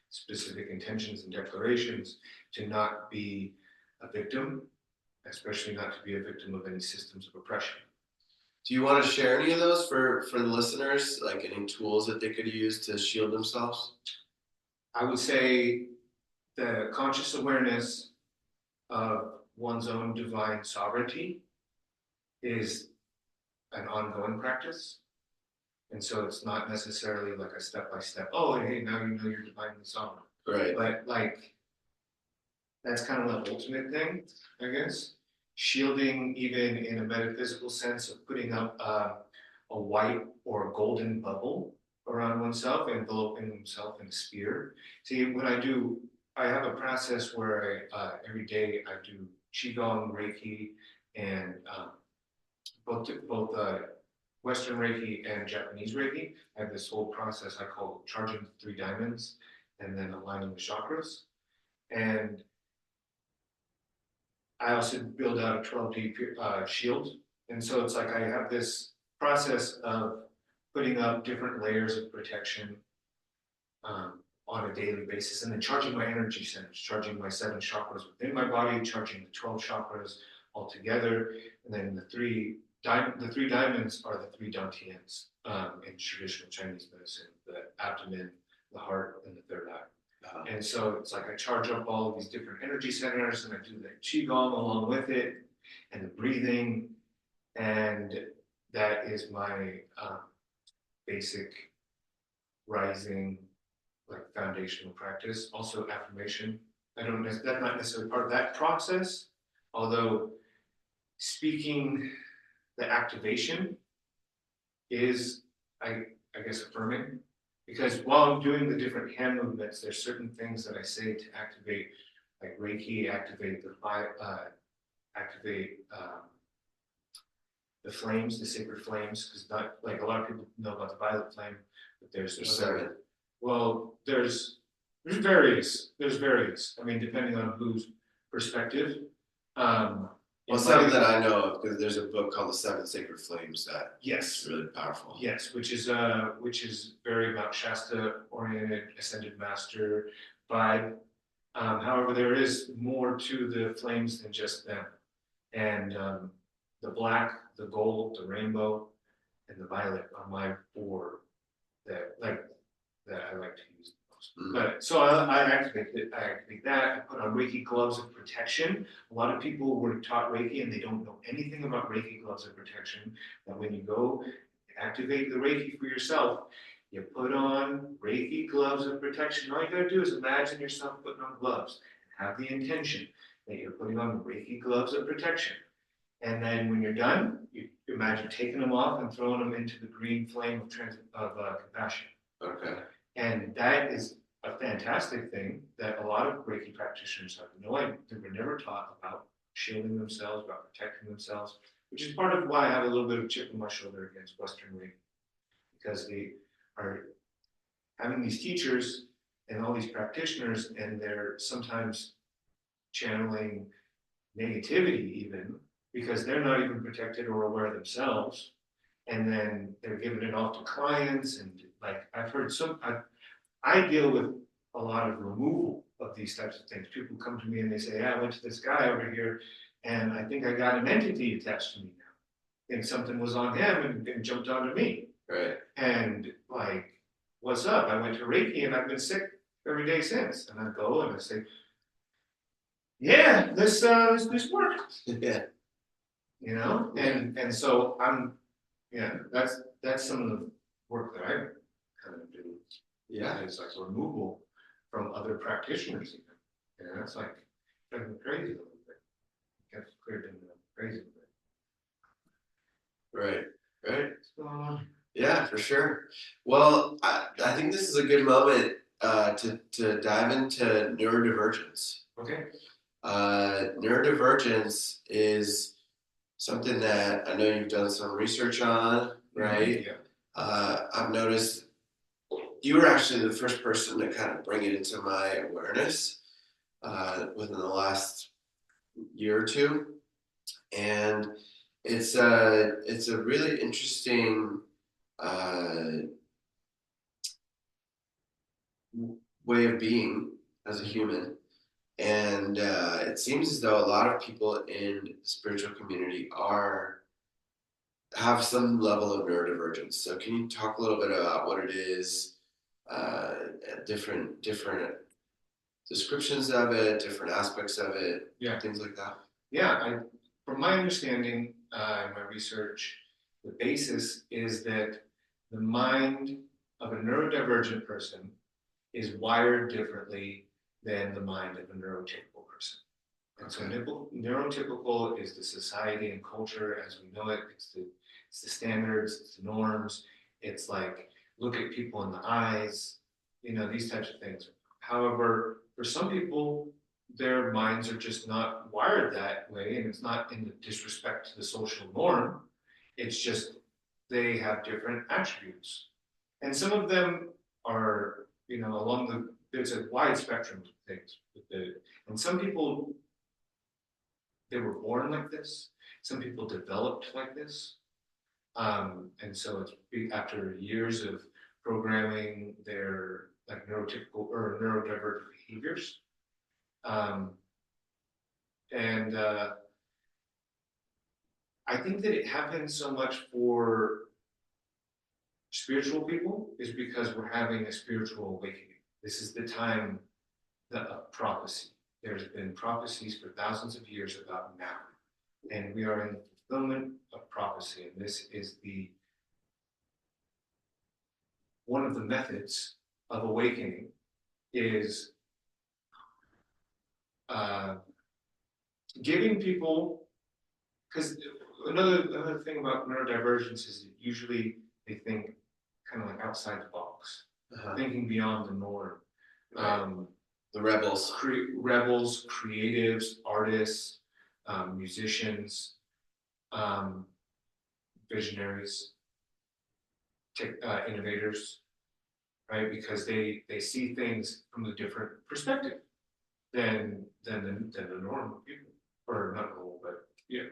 specific intentions and declarations to not be a victim, especially not to be a victim of any systems of oppression. Do you want to share any of those for the listeners, like any tools that they could use to shield themselves? I would say the conscious awareness of one's own divine sovereignty is an ongoing practice. And so it's not necessarily like a step-by-step, oh, hey, now you know you're divinely sovereign. Right. But like, that's kind of the ultimate thing, I guess. Shielding, even in a metaphysical sense, of putting up a white or a golden bubble around oneself, enveloping oneself in a sphere. See, when I have a process where every day I do Qigong, Reiki, and both Western Reiki and Japanese Reiki. I have this whole process I call charging the 3 diamonds and then aligning the chakras. And I also build out a 12D shield. And so it's like I have this process of putting up different layers of protection on a daily basis, and then charging my energy centers, charging my 7 chakras within my body, charging the 12 chakras all together, and then the three diamonds are the 3 dantians in traditional Chinese medicine: the abdomen, the heart, and the third eye. And so it's like I charge up all of these different energy centers, and I do the qigong along with it, and the breathing, and that is my basic rising, like, foundational practice. Also affirmation. That's not necessarily part of that process, although speaking the activation is, I guess, affirming. Because while I'm doing the different hand movements, there's certain things that I say to activate, like Reiki, activate the flames, the sacred flames, because not like a lot of people know about the violet flame, but there's 7. Well, there's various. I mean, depending on whose perspective. Well, 7 that I know of, because there's a book called The 7 Sacred Flames that yes, is really powerful. Yes, which is very Mount Shasta oriented, ascended master vibe. However, there is more to the flames than just them. And the black, the gold, the rainbow, and the violet are my 4 that I like to use the most. But so I activate it. I activate that. I put on Reiki gloves of protection. A lot of people were taught Reiki and they don't know anything about Reiki gloves of protection. But when you go activate the Reiki for yourself, you put on Reiki gloves of protection. All you gotta do is imagine yourself putting on gloves. Have the intention that you're putting on Reiki gloves of protection. And then when you're done, you imagine taking them off and throwing them into the green flame of compassion. Okay. And that is a fantastic thing that a lot of Reiki practitioners have no idea. They were never taught about shielding themselves, about protecting themselves, which is part of why I have a little bit of a chip on my shoulder against Western Reiki, because they are having these teachers and all these practitioners, and they're sometimes channeling negativity even, because they're not even protected or aware themselves. And then they're giving it off to clients. And like, I've heard I deal with a lot of removal of these types of things. People come to me and they say, yeah, I went to this guy over here and I think I got an entity attached to me now. I think something was on him and jumped onto me. Right. And like, what's up? I went to Reiki and I've been sick every day since. And I go and I say, yeah, this worked. Yeah. You know? And so that's some of the work that I kind of do. Yeah. It's like removal from other practitioners even. You know, it's like driving me crazy a little bit. It gets cleared into crazy a bit. Right. So, Yeah, for sure. Well, I think this is a good moment to dive into neurodivergence. okay. Neurodivergence is something that I know you've done some research on, right? Yeah. I've noticed you were actually the first person to kind of bring it into my awareness within the last year or two. And it's a really interesting way of being as a human. And it seems as though a lot of people in the spiritual community have some level of neurodivergence. So can you talk a little bit about what it is, uh, different descriptions of it, different aspects of it, Yeah. things like that? Yeah, from my understanding in my research, the basis is that the mind of a neurodivergent person is wired differently than the mind of a neurotypical person. And so neurotypical is the society and culture as we know it. It's the standards, it's the norms. It's like, look at people in the eyes, these types of things. However, for some people, their minds are just not wired that way, and it's not in the disrespect to the social norm. It's just they have different attributes. And some of them are, there's a wide spectrum of things. And some people, they were born like this. Some people developed like this. And so it's after years of programming their like neurotypical or neurodivergent behaviors. And I think that it happens so much for spiritual people is because we're having a spiritual awakening. This is the time of prophecy. There's been prophecies for thousands of years about now, and we are in the fulfillment of prophecy. And this is one of the methods of awakening is giving people, because another thing about neurodivergence is that usually they think kind of like outside the box, thinking beyond the norm. Right. The rebels. Rebels, creatives, artists, musicians, visionaries, innovators, right? Because they see things from a different perspective than the normal people, or not normal, but yeah.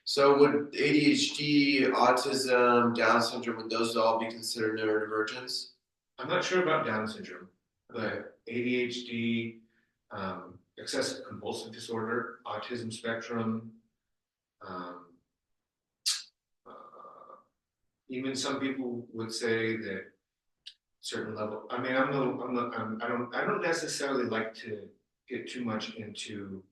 So would ADHD, autism, Down syndrome, would those all be considered neurodivergence? I'm not sure about Down syndrome, but ADHD, excessive compulsive disorder, autism spectrum, even some people would say that certain level. I mean, I don't necessarily like to get too much into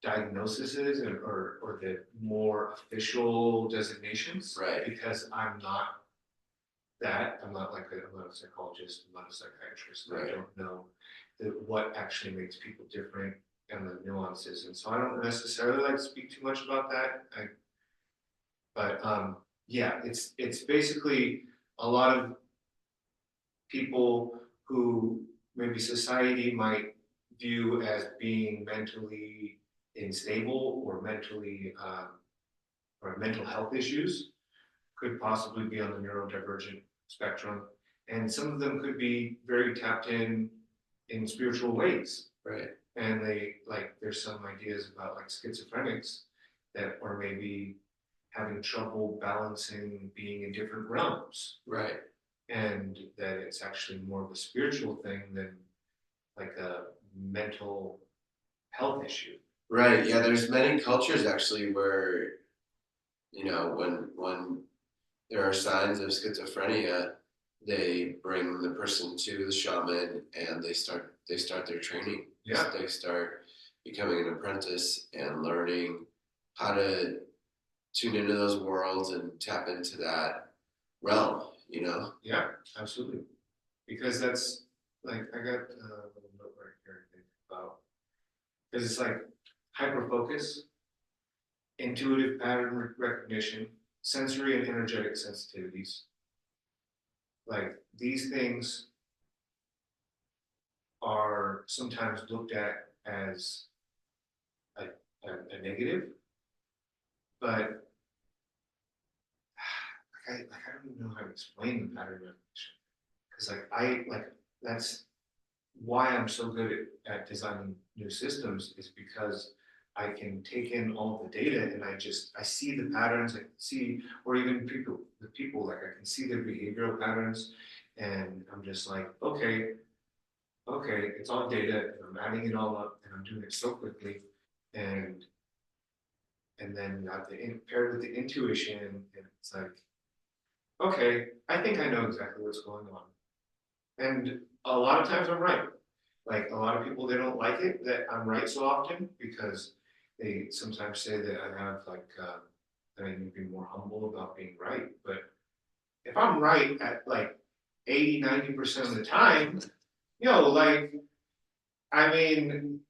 diagnoses or the more official designations, right? Because I'm not that. I'm not a psychologist. I'm not a psychiatrist. Right. I don't know what actually makes people different and the nuances, and so I don't necessarily like to speak too much about that. Yeah, it's basically a lot of people who maybe society might view as being mentally unstable or mental health issues could possibly be on the neurodivergent spectrum, and some of them could be very tapped in spiritual ways, right? And there's some ideas about like schizophrenics that are maybe having trouble balancing being in different realms, right? And that it's actually more of a spiritual thing than like a mental health issue. Right. Yeah. There's many cultures actually where, when there are signs of schizophrenia, they bring the person to the shaman and they start their training. Yeah. They start becoming an apprentice and learning how to tune into those worlds and tap into that realm, Yeah, absolutely. Because that's like, I got a little note right here I think about, because it's like hyper focus, intuitive pattern recognition, sensory and energetic sensitivities. Like these things are sometimes looked at as a negative, but I don't even know how to explain the pattern recognition, because that's why I'm so good at designing new systems, is because I can take in all the data and I see the patterns, I can see, or even the people, like I can see their behavioral patterns, and I'm just like, okay, it's all data, and I'm adding it all up, and I'm doing it so quickly, and then paired with the intuition, and it's like, okay, I think I know exactly what's going on, and a lot of times I'm right. Like a lot of people, they don't like it that I'm right so often because they sometimes say that I have like that I need to be more humble about being right. But if I'm right at like 80-90% of the time, like I mean,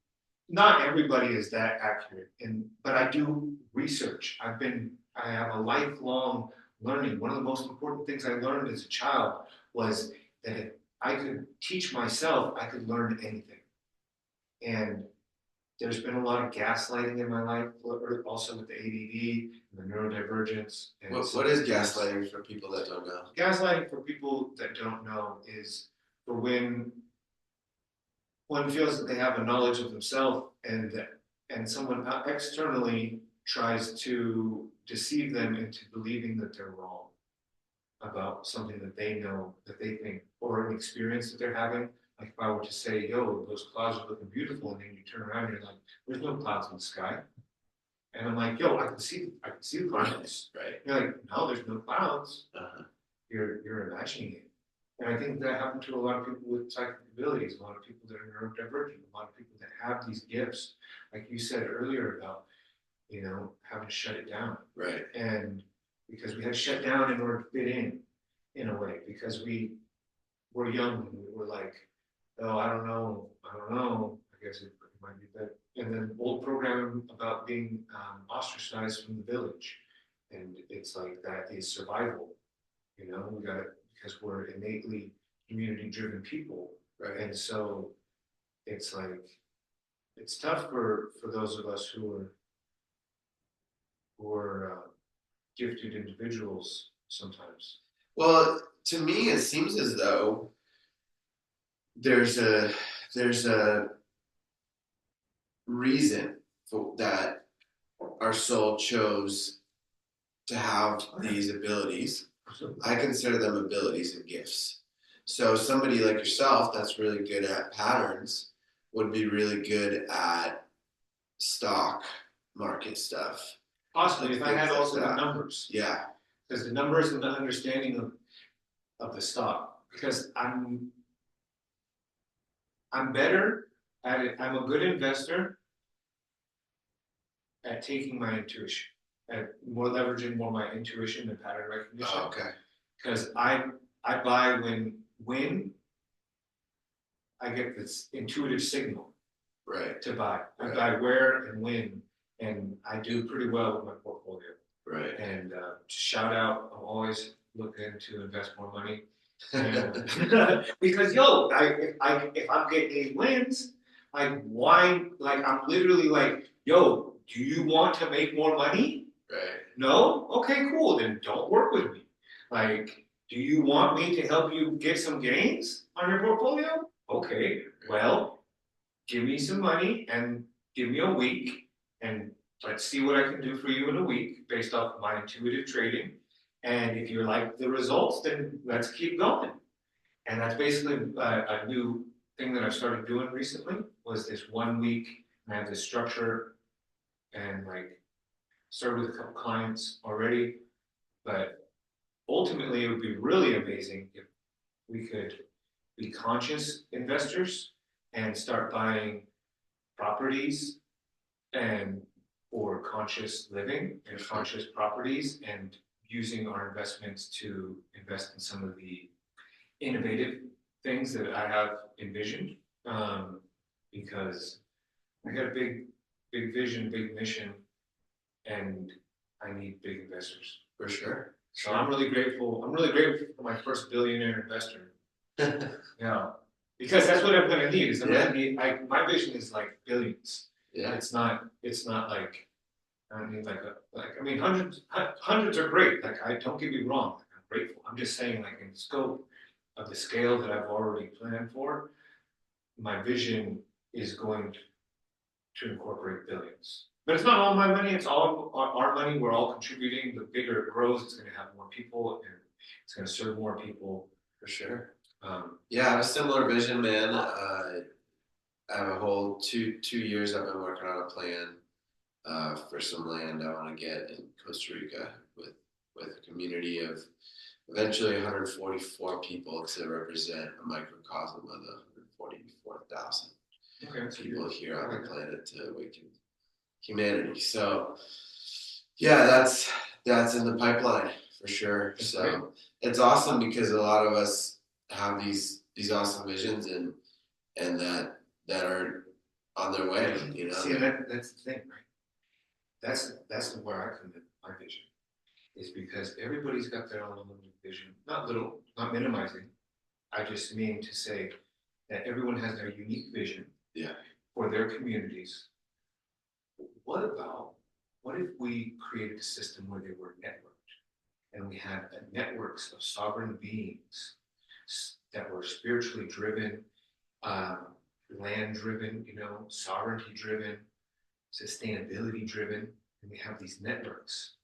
not everybody is that accurate, but I do research. I have a lifelong learning. One of the most important things I learned as a child was that if I could teach myself, I could learn anything. And there's been a lot of gaslighting in my life, also with the ADD and the neurodivergence. And what is gaslighting for people that don't know? Gaslighting for people that don't know is for when one feels that they have a knowledge of themselves and someone externally tries to deceive them into believing that they're wrong about something that they know, that they think, or an experience that they're having. Like if I were to say, yo, those clouds are looking beautiful, and then you turn around and you're like, there's no clouds in the sky. And I'm like, yo, I can see the clouds. Right. You're like, no, there's no clouds. Uh-huh. You're imagining it. And I think that happened to a lot of people with psychic abilities, a lot of people that are neurodivergent, a lot of people that have these gifts. Like you said earlier about, having to shut it down. Right. And because we had to shut down in order to fit in a way, because we were young and we were like, oh, I don't know. I guess it might be better. And then old program about being ostracized from the village. And it's like that is survival. We got it because we're innately community-driven people. Right. And so it's like, it's tough for those of us who are gifted individuals sometimes. Well, to me, it seems as though there's a reason for that our soul chose to have these abilities. I consider them abilities and gifts. So somebody like yourself that's really good at patterns would be really good at stock market stuff. Possibly, if I had also the numbers. Yeah. Because the numbers and the understanding of the stock. Because I'm better at it. I'm a good investor at taking my intuition, at more leveraging more my intuition and pattern recognition. Oh, okay. Because I buy when I get this intuitive signal. Right. To buy. I buy where and when, and I do pretty well with my portfolio. Right. And shout out, I'm always looking to invest more money. And because if I'm getting these wins, I'm literally like, yo, do you want to make more money? Right. No? Okay, cool. Then don't work with me. Like, do you want me to help you get some gains on your portfolio? Okay, well, give me some money and give me a week and let's see what I can do for you in a week based off my intuitive trading. And if you like the results, then let's keep going. And that's basically a new thing that I've started doing recently was this 1 week. And I have this structure and started with a couple clients already. But ultimately, it would be really amazing if we could be conscious investors and start buying properties and for conscious living and conscious properties and using our investments to invest in some of the innovative things that I have envisioned, because I got a big vision, big mission, and I need big investors. For sure. So I'm really grateful. I'm really grateful for my first billionaire investor. Because that's what I'm going to need. My vision is like billions. Yeah. It's not like I don't need hundreds are great. Like don't get me wrong. I'm grateful. I'm just saying in the scope of the scale that I've already planned for, my vision is going to incorporate billions. But it's not all my money, it's all our money. We're all contributing. The bigger it grows, it's going to have more people and it's going to serve more people. For sure. Yeah, I have a similar vision, man. I have a whole two years I've been working on a plan for some land I want to get in Costa Rica with a community of eventually 144 people to represent a microcosm of the 144,000 people here on the planet to awaken humanity. So yeah, that's in the pipeline for sure. So it's awesome because a lot of us have these awesome visions and that are on their way, you know. See, that's the thing, right? That's where I come in, my vision. Is because everybody's got their own limited vision. Not minimizing. I just mean to say that everyone has their unique vision for their communities. What if we created a system where they were networked and we had networks of sovereign beings that were spiritually driven, land driven, sovereignty driven, sustainability driven, and we have these networks.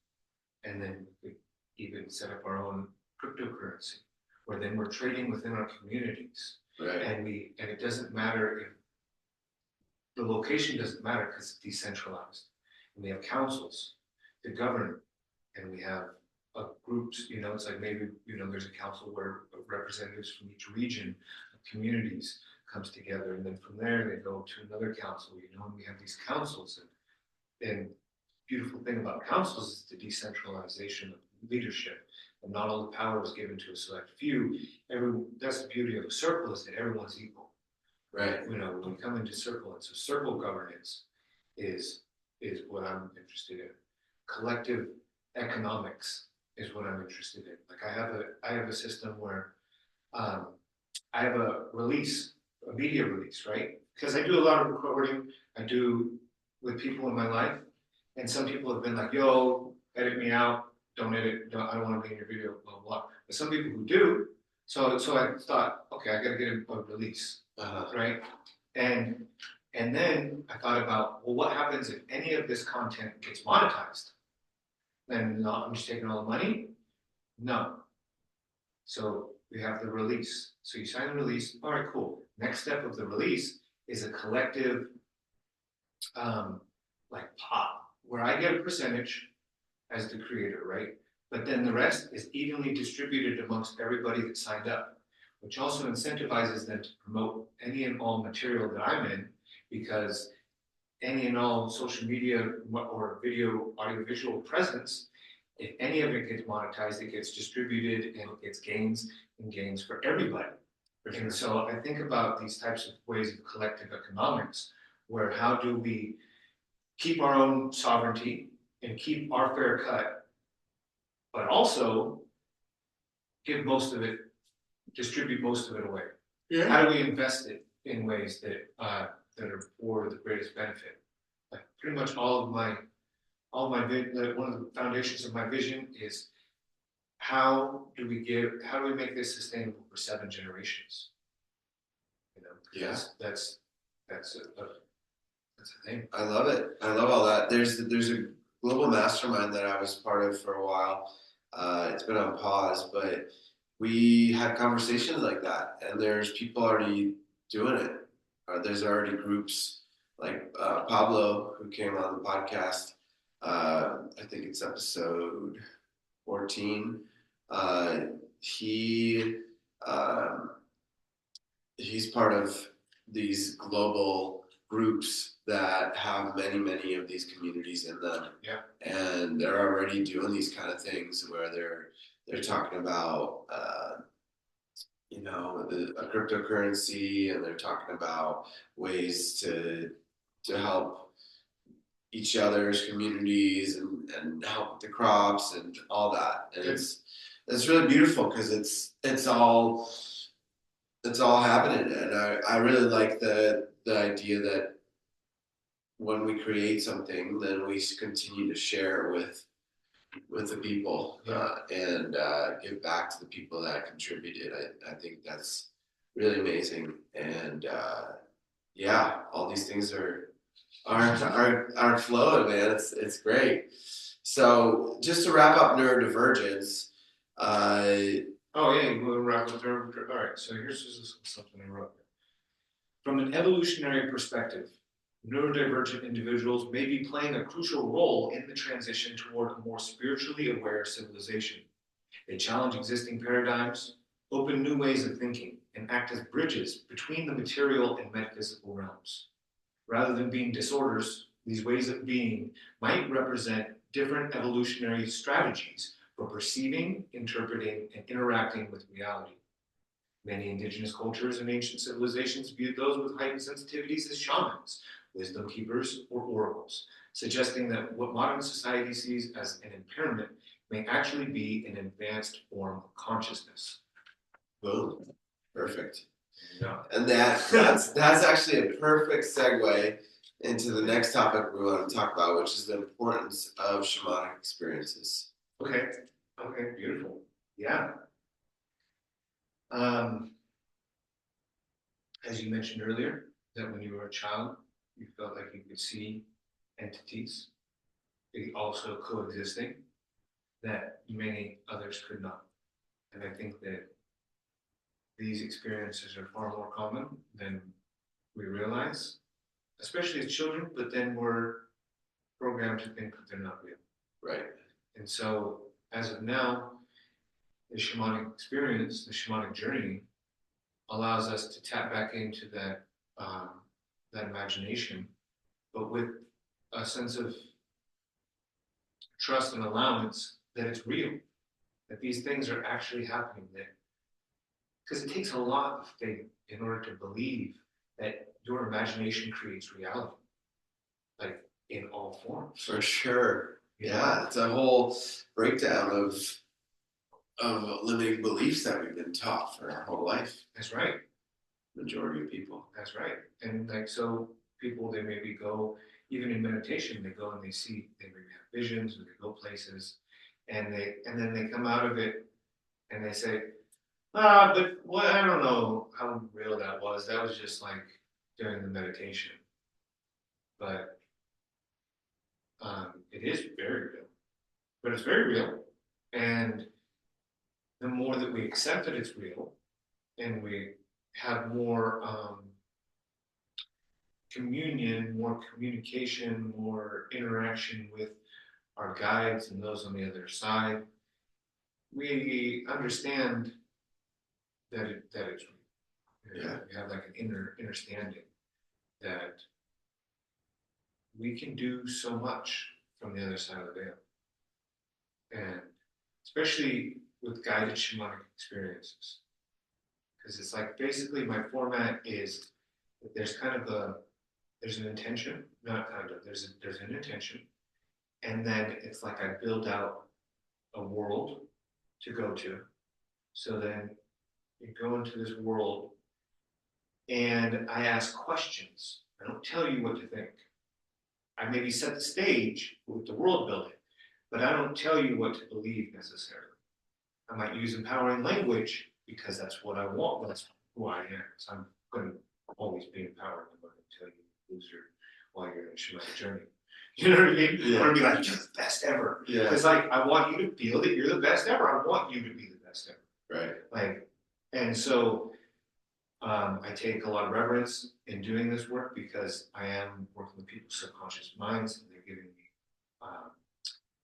And then we even set up our own cryptocurrency, where then we're trading within our communities. Right. And it doesn't matter if the location doesn't matter because it's decentralized. And we have councils to govern, and we have groups, it's like maybe, there's a council where representatives from each region of communities comes together, and then from there they go to another council, and we have these councils. And beautiful thing about councils is the decentralization of leadership, and not all the power is given to a select few. That's the beauty of a circle, is that everyone's equal. Right. When we come into circle, and so circle governance is what I'm interested in. Collective economics is what I'm interested in. Like I have a system where I have a media release, right? Because I do a lot of recording. I do with people in my life. And some people have been like, yo, edit me out, don't edit, I don't want to be in your video, blah, blah. But some people who do, so I thought, okay, I got to get a release, right? And then I thought about, well, what happens if any of this content gets monetized? Then I'm just taking all the money? No. So we have the release. So you sign the release, all right, cool. Next step of the release is a collective, pot, where I get a percentage as the creator, right? But then the rest is evenly distributed amongst everybody that signed up, which also incentivizes them to promote any and all material that I'm in, because any and all social media or audiovisual presence, if any of it gets monetized, it gets distributed and it gets gains for everybody. And so I think about these types of ways of collective economics, where how do we keep our own sovereignty and keep our fair cut, but also distribute most of it away. Yeah. How do we invest it in ways that are for the greatest benefit? Like pretty much one of the foundations of my vision is how do we make this sustainable for 7 generations? That's a thing. I love it. I love all that. There's a global mastermind that I was part of for a while. It's been on pause, but we had conversations like that, and there's people already doing it. There's already groups like Pablo, who came on the podcast. I think it's episode 14. He's part of these global groups that have many of these communities in them. Yeah. And they're already doing these kind of things where they're talking about a cryptocurrency, and they're talking about ways to help each other's communities and help with the crops and all that. And it's really beautiful because it's all happening. And I really like the idea that when we create something, then we continue to share it with the people, and give back to the people that contributed. I think that's really amazing. And all these things are are flowing, man. It's great. So just to wrap up neurodivergence, Oh yeah, we'll wrap with her. All right, so here's just something I wrote. From an evolutionary perspective, neurodivergent individuals may be playing a crucial role in the transition toward a more spiritually aware civilization. They challenge existing paradigms, open new ways of thinking, and act as bridges between the material and metaphysical realms. Rather than being disorders, these ways of being might represent different evolutionary strategies for perceiving, interpreting, and interacting with reality. Many indigenous cultures and ancient civilizations viewed those with heightened sensitivities as shamans, wisdom keepers, or oracles, suggesting that what modern society sees as an impairment may actually be an advanced form of consciousness. boom, perfect. Yeah. And that's actually a perfect segue into the next topic we want to talk about, which is the importance of shamanic experiences. Okay. Okay. Beautiful. Yeah. As you mentioned earlier, that when you were a child, you felt like you could see entities also coexisting that many others could not. And I think that these experiences are far more common than we realize, especially as children, but then we're programmed to think that they're not real. Right. And so, as of now, the shamanic experience, the shamanic journey, allows us to tap back into that that imagination, but with a sense of trust and allowance that it's real, that these things are actually happening. That because it takes a lot of faith in order to believe that your imagination creates reality, like in all forms. For sure. Yeah, it's a whole breakdown of limiting beliefs that we've been taught for our whole life. That's right. Majority of people. That's right. And like so people they maybe go even in meditation, they go and they maybe have visions or they go places and then they come out of it and they say, but what I don't know how real that was. That was just like during the meditation. But it is very real. But it's very real. And the more that we accept that it's real and we have more communion, more communication, more interaction with our guides and those on the other side, we understand that it's real. Yeah. We have like an understanding that we can do so much from the other side of the veil. And especially with guided shamanic experiences. Because it's like basically my format is that there's an intention, not kind of, there's an intention. And then it's like I build out a world to go to. So then you go into this world and I ask questions. I don't tell you what to think. I maybe set the stage with the world building, but I don't tell you what to believe necessarily. I might use empowering language because that's what I want. That's who I am. So I'm going to always be empowered. I'm going to tell you, loser, while you're in a shamanic journey. You know what I mean? Yeah. I want to be like, you're the best ever. Yeah. Because like, I want you to feel that you're the best ever. I want you to be the best ever. Right. Like, and so I take a lot of reverence in doing this work because I am working with people's subconscious minds and they're giving me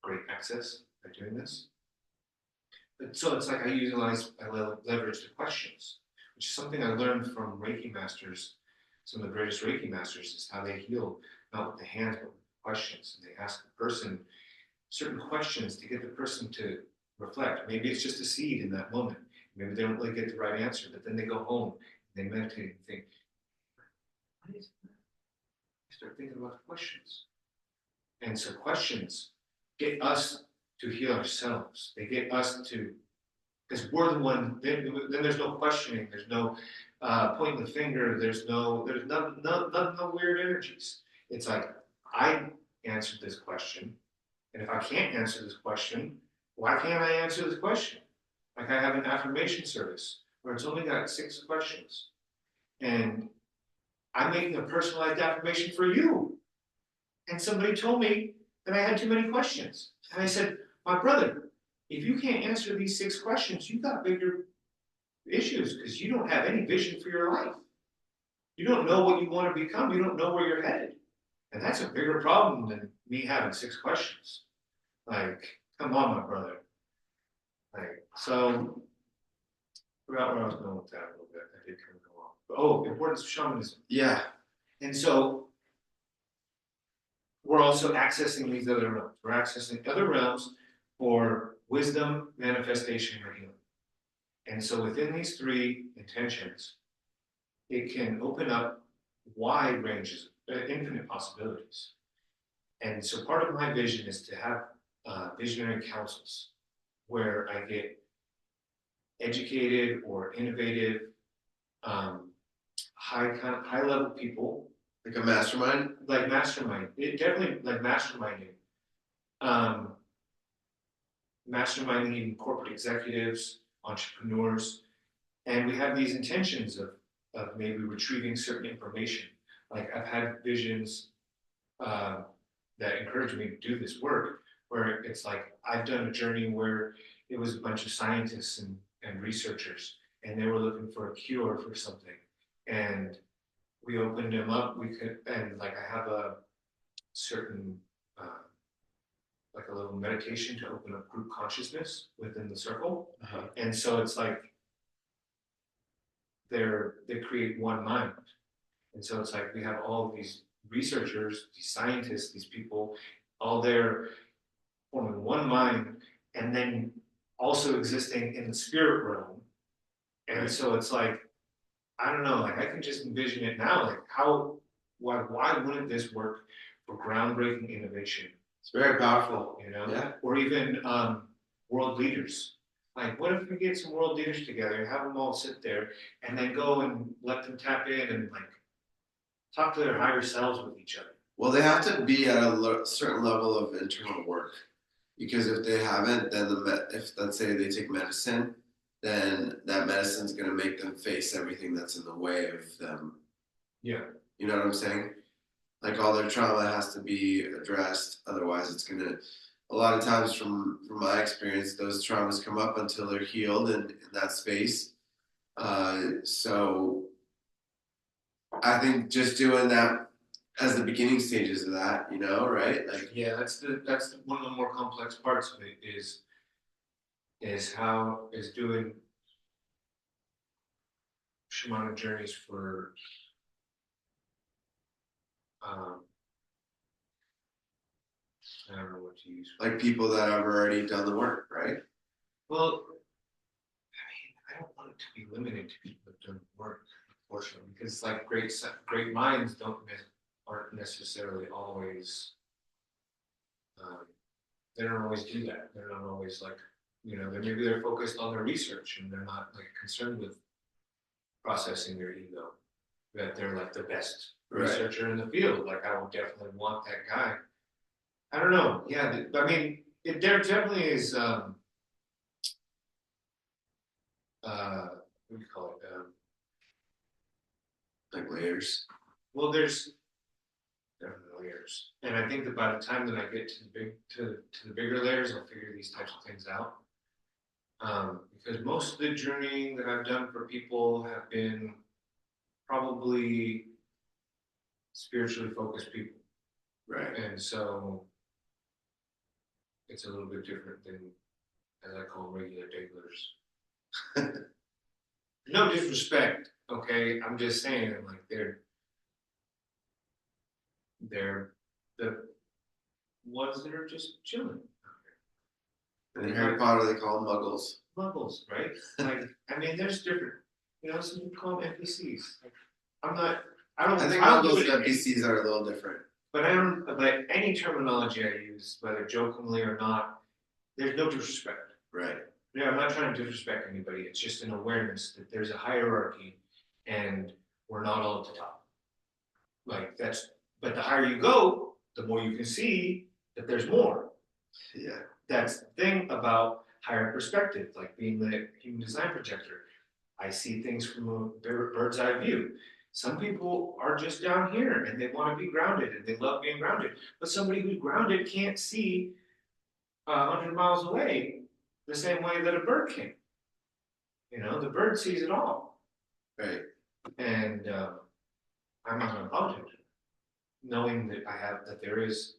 great access by doing this. But so it's like I leverage the questions, which is something I learned from Reiki masters. Some of the greatest Reiki masters is how they heal, not with the hands, but with questions. And they ask the person certain questions to get the person to reflect. Maybe it's just a seed in that moment. Maybe they don't really get the right answer, but then they go home and they meditate and think, what is that? They start thinking about the questions. And so questions get us to heal ourselves. They get us to, because we're the one, then there's no questioning, there's no pointing the finger, there's no weird energies. It's like, I answered this question, and if I can't answer this question, why can't I answer this question? Like I have an affirmation service where it's only got 6 questions. And I'm making a personalized affirmation for you. And somebody told me that I had too many questions. And I said, my brother, if you can't answer these 6 questions, you've got bigger issues because you don't have any vision for your life. You don't know what you want to become. You don't know where you're headed. And that's a bigger problem than me having 6 questions. Like, come on, my brother. Like, so, I forgot where I was going with that a little bit. I did kind of go off. But, oh, importance of shamanism. Yeah. And so, we're also accessing these other realms. We're accessing other realms for wisdom, manifestation, or healing. And so within these 3 intentions, it can open up wide ranges, infinite possibilities. And so part of my vision is to have visionary councils where I get educated or innovative, high level people. Like a mastermind? Like mastermind. It definitely like masterminding. Masterminding even corporate executives, entrepreneurs. And we have these intentions of maybe retrieving certain information. Like I've had visions that encourage me to do this work, where it's like I've done a journey where it was a bunch of scientists and researchers, and they were looking for a cure for something. And we opened them up, and like I have a certain, like a little meditation to open up group consciousness within the circle. And so it's like, they create one mind. And so it's like we have all of these researchers, these scientists, these people, all there forming one mind, and then also existing in the spirit realm. And so it's like, I don't know, like I can just envision it now, like why wouldn't this work for groundbreaking innovation? It's very powerful, you know? Yeah. Or even world leaders. Like, what if we get some world leaders together and have them all sit there and then go and let them tap in and like talk to their higher selves with each other? Well, they have to be at a certain level of internal work, because if they haven't, then if let's say they take medicine, then that medicine's going to make them face everything that's in the way of them. Yeah. You know what I'm saying? Like all their trauma has to be addressed. Otherwise, it's going to, a lot of times from my experience, those traumas come up until they're healed in that space. So I think just doing that as the beginning stages of that, you know, right? Like, yeah, that's one of the more complex parts of it is doing shamanic journeys for I don't know what to use. Like people that have already done the work, right? Well, I mean, I don't want it to be limited to people that have done the work, unfortunately, because like great minds aren't necessarily always. They don't always do that. They're not always like, you know, maybe they're focused on their research and they're not like concerned with processing their ego. That they're like the best researcher in the field. Like I would definitely want that guy. I don't know. Yeah, I mean, there definitely is. What do you call it? Like layers. Well, there's layers, and I think that by the time that I get to the bigger layers, I'll figure these types of things out. Because most of the journeying that I've done for people have been probably spiritually focused people, right? And so it's a little bit different than, as I call them, regular degglers. No disrespect, okay? I'm just saying, like they're the ones that are just chilling. And in Harry Potter, they call them muggles. Muggles, right? Like, I mean, there's different. You know, some people call them NPCs. Like, I think muggles and NPCs are a little different. But but any terminology I use, whether jokingly or not, there's no disrespect. Right. Yeah, I'm not trying to disrespect anybody. It's just an awareness that there's a hierarchy and we're not all at the top. Like but the higher you go, the more you can see that there's more. Yeah. That's the thing about higher perspective, like being the human design projector. I see things from a bird's eye view. Some people are just down here and they want to be grounded and they love being grounded. But somebody who's grounded can't see 100 miles away the same way that a bird can. The bird sees it all. Right. And I'm unapologetic, knowing that there is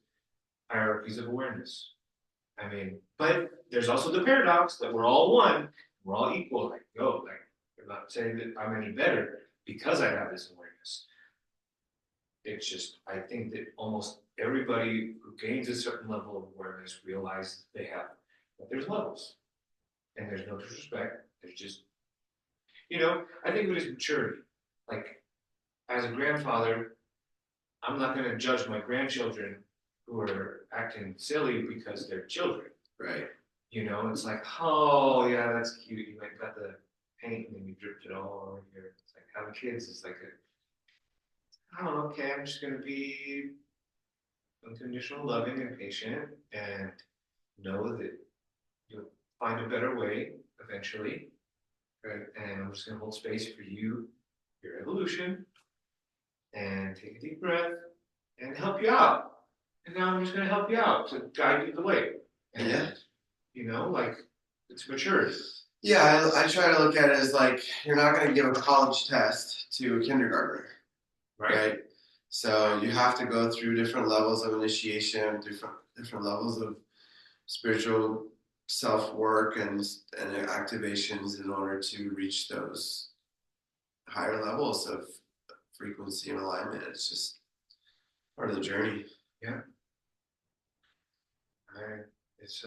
hierarchies of awareness. But there's also the paradox that we're all one, we're all equal. I'm not saying that I'm any better because I have this awareness. It's just, I think that almost everybody who gains a certain level of awareness realizes they have it. But there's levels. And there's no disrespect. There's just, I think of it as maturity. Like, as a grandfather, I'm not going to judge my grandchildren who are acting silly because they're children. Right. It's like, oh, yeah, that's cute. You might got the paint and then you dripped it all over here. It's like having kids is like okay, I'm just going to be unconditional, loving, and patient, and know that you'll find a better way eventually. Right? And I'm just going to hold space for you, your evolution, and take a deep breath and help you out. And now I'm just going to help you out to guide you the way. And, it's maturity. Yeah, I try to look at it as like you're not going to give a college test to a kindergartner, right? So you have to go through different levels of initiation, different levels of spiritual self-work and activations in order to reach those higher levels of frequency and alignment. It's just part of the journey. Yeah. It's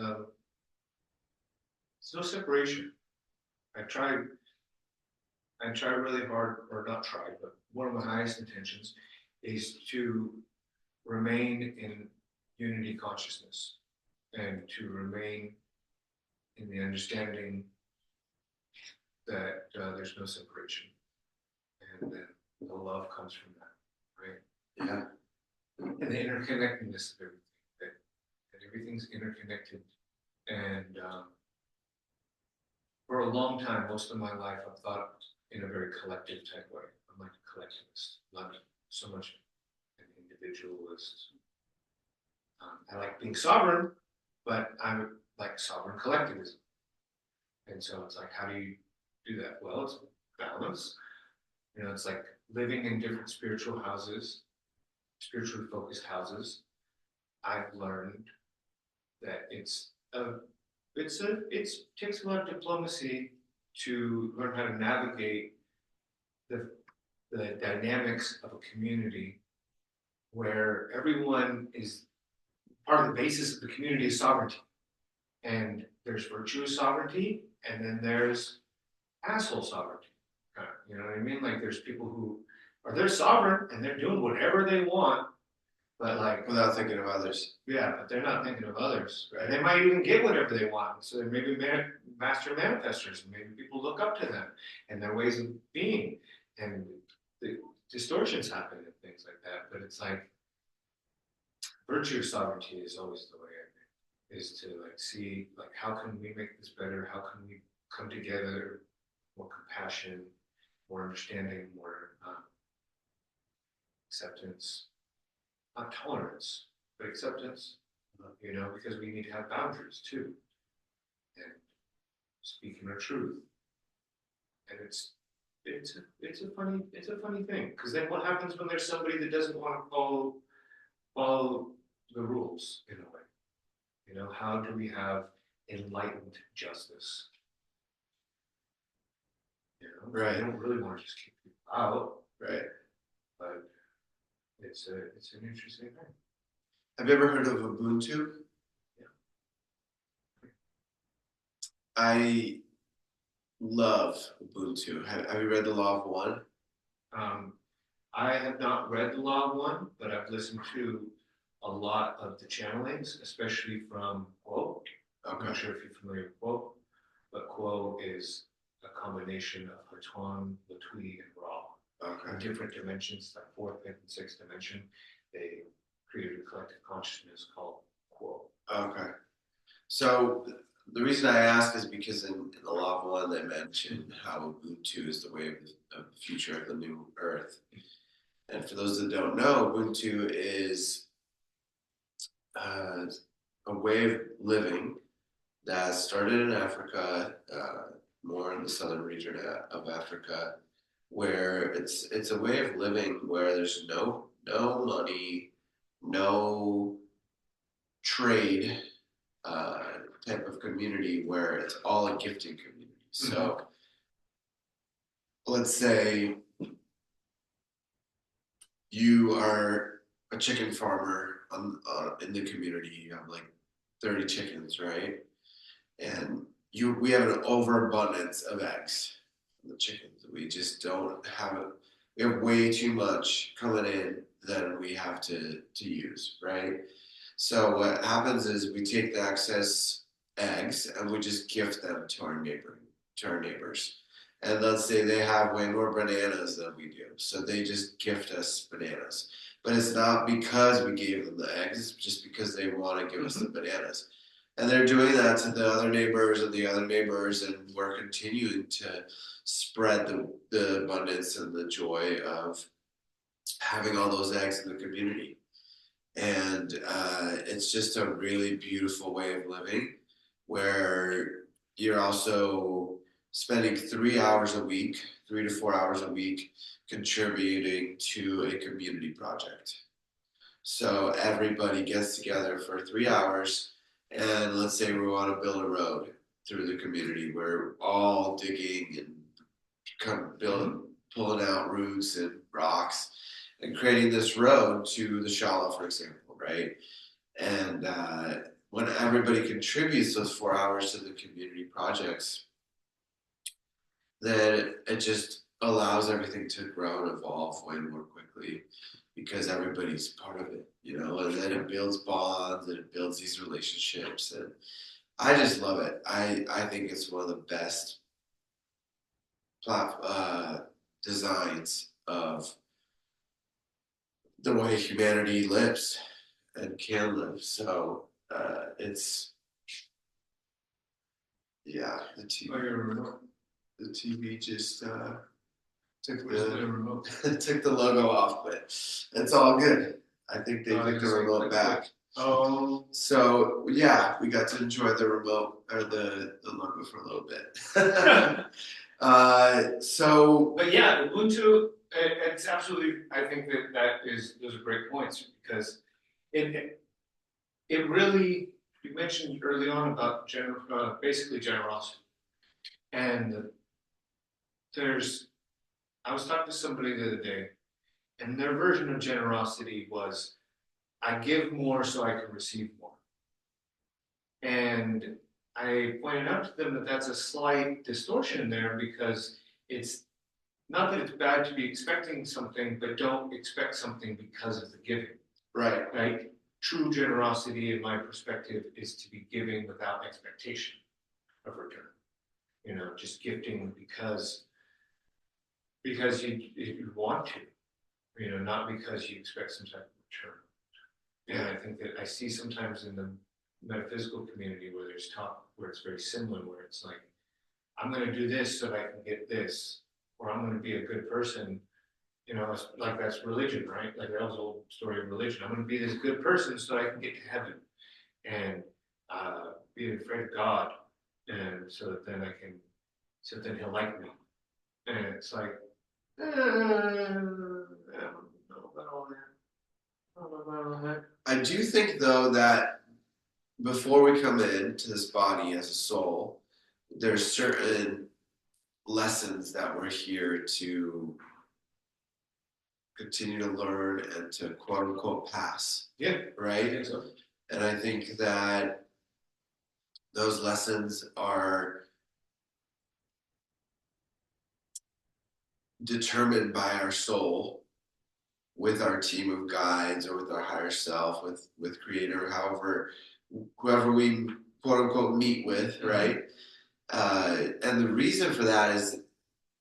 no separation. I try really hard, or not try, but one of my highest intentions is to remain in unity consciousness and to remain in the understanding that there's no separation and that the love comes from that, right? Yeah. And the interconnectedness of everything, that everything's interconnected. And for a long time, most of my life, I've thought in a very collective type way. I'm like a collectivist, not so much an individualist. I like being sovereign, but I like sovereign collectivism. And so it's like, how do you do that? Well, it's balance. It's like living in different spiritual houses, spiritually focused houses. I've learned that it takes a lot of diplomacy to learn how to navigate the dynamics of a community where everyone is part of the basis of the community is sovereignty. And there's virtuous sovereignty, and then there's asshole sovereignty. You know what I mean? Like there's people who they're sovereign and they're doing whatever they want, but like without thinking of others. Yeah, but they're not thinking of others. Right? And they might even get whatever they want. So they're maybe master manifestors, and maybe people look up to them and their ways of being, and the distortions happen and things like that. But it's like virtuous sovereignty is always the way I think, is to like see like how can we make this better? How can we come together? More compassion, more understanding, more acceptance, not tolerance, but acceptance. Because we need to have boundaries too, and speaking our truth. And it's a funny thing, because then what happens when there's somebody that doesn't want to follow the rules in a way? How do we have enlightened justice? Right. I don't really want to just kick people out. Right. But it's an interesting thing. Have you ever heard of Ubuntu? Yeah. I love Ubuntu. Have you read The Law of One? I have not read The Law of One, but I've listened to a lot of the channelings, especially from Quo. Okay. I'm not sure if you're familiar with Quo, but Quo is a combination of Hatuan, Latui, and Ra. Okay. In different dimensions, like fourth, fifth, and sixth dimension, they created a collective consciousness called Quo. Okay. So the reason I ask is because in the Law of One, they mentioned how Ubuntu is the way of the future of the new earth. And for those that don't know, Ubuntu is a way of living that started in Africa, more in the southern region of Africa, where it's a way of living where there's no money, no trade type of community, where it's all a gifting community. Mm-hmm. So let's say you are a chicken farmer in the community. You have like 30 chickens, right? And we have an overabundance of eggs from the chickens. We just don't have it. We have way too much coming in than we have to use, right? So what happens is we take the excess eggs and we just gift them to our neighbors. And let's say they have way more bananas than we do, so they just gift us bananas. But it's not because we gave them the eggs; it's just because they want to give us the bananas. And they're doing that to the other neighbors and the other neighbors, and we're continuing to spread the abundance and the joy of having all those eggs in the community. And it's just a really beautiful way of living, where you're also spending 3 hours a week, 3 to 4 hours a week, contributing to a community project. So everybody gets together for 3 hours, and let's say we want to build a road through the community. We're all digging and kind of pulling out roots and rocks and creating this road to the Shala, for example, right? And when everybody contributes those 4 hours to the community projects, then it just allows everything to grow and evolve way more quickly because everybody's part of it, and then it builds bonds and it builds these relationships. And I just love it. I think it's one of the best designs of the way humanity lives and can live. So it's, yeah, the TV just took the logo off, but it's all good. I think they took the remote back. Oh. So yeah, we got to enjoy the remote or the logo for a little bit. But yeah, Ubuntu, it's absolutely. I think those are great points because it really, you mentioned early on about basically generosity, and I was talking to somebody the other day, and their version of generosity was, I give more so I can receive more. And I pointed out to them that that's a slight distortion there, because it's not that it's bad to be expecting something, but don't expect something because of the giving. Right. Right? True generosity, in my perspective, is to be giving without expectation of return. Just gifting because you want to, not because you expect some type of return. And I think that I see sometimes in the metaphysical community where there's talk, where it's very similar, where it's like, I'm going to do this so that I can get this, or I'm going to be a good person. It's like that's religion, right? Like that was the old story of religion. I'm going to be this good person so I can get to heaven and be afraid of God, and so then he'll like me. And it's like, I don't know about all that. I do think, though, that before we come into this body as a soul, there's certain lessons that we're here to continue to learn and to quote unquote pass. Yeah. Right? I think so. And I think that those lessons are determined by our soul, with our team of guides, or with our higher self, with creator, whoever we quote unquote meet with, right? And the reason for that is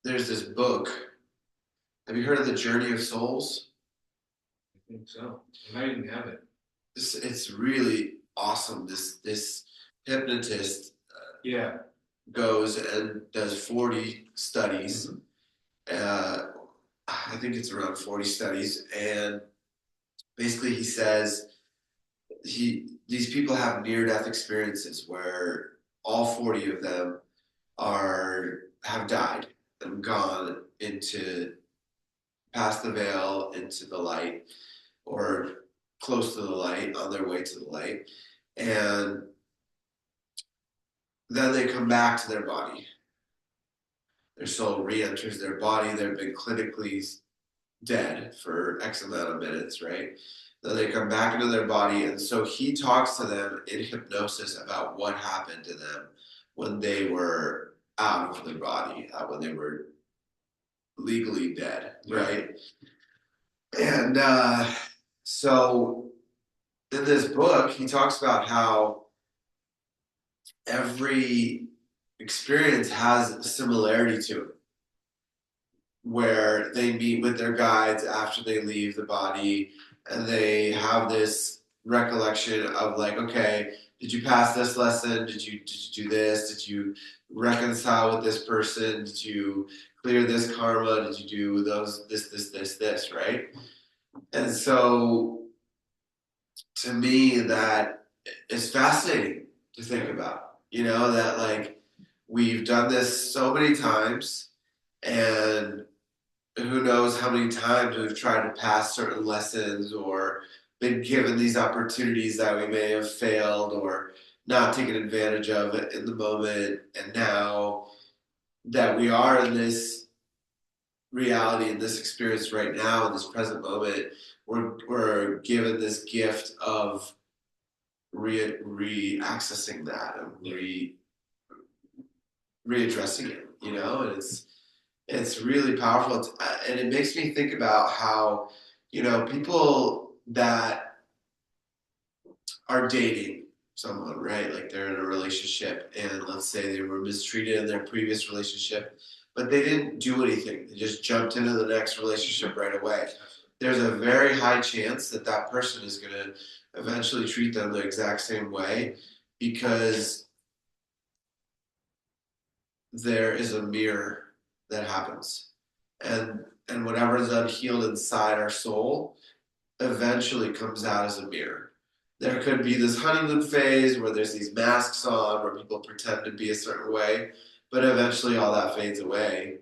there's this book. Have you heard of The Journey of Souls? I think so. I might even have it. It's really awesome. This hypnotist Yeah. goes and does 40 studies. I think it's around 40 studies, and basically he says these people have near-death experiences where all 40 of them have died and gone into past the veil into the light, or close to the light, on their way to the light, and then they come back to their body. Their soul re-enters their body. They've been clinically dead for X amount of minutes, right? Then they come back into their body, and so he talks to them in hypnosis about what happened to them when they were out of their body, when they were legally dead, right? And so in this book, he talks about how every experience has a similarity to it, where they meet with their guides after they leave the body, and they have this recollection of like, okay, did you pass this lesson? Did you do this? Did you reconcile with this person? Did you clear this karma? Did you do this, right? And so to me, that is fascinating to think about, that like we've done this so many times, and who knows how many times we've tried to pass certain lessons or been given these opportunities that we may have failed or not taken advantage of it in the moment. And now that we are in this reality, in this experience right now, in this present moment, we're given this gift of re-accessing that and readdressing it, and it's really powerful. And it makes me think about how, people that are dating someone, right? Like they're in a relationship, and let's say they were mistreated in their previous relationship, but they didn't do anything. They just jumped into the next relationship right away. There's a very high chance that that person is going to eventually treat them the exact same way, because there is a mirror that happens. And whatever is unhealed inside our soul eventually comes out as a mirror. There could be this honeymoon phase where there's these masks on, where people pretend to be a certain way, but eventually all that fades away.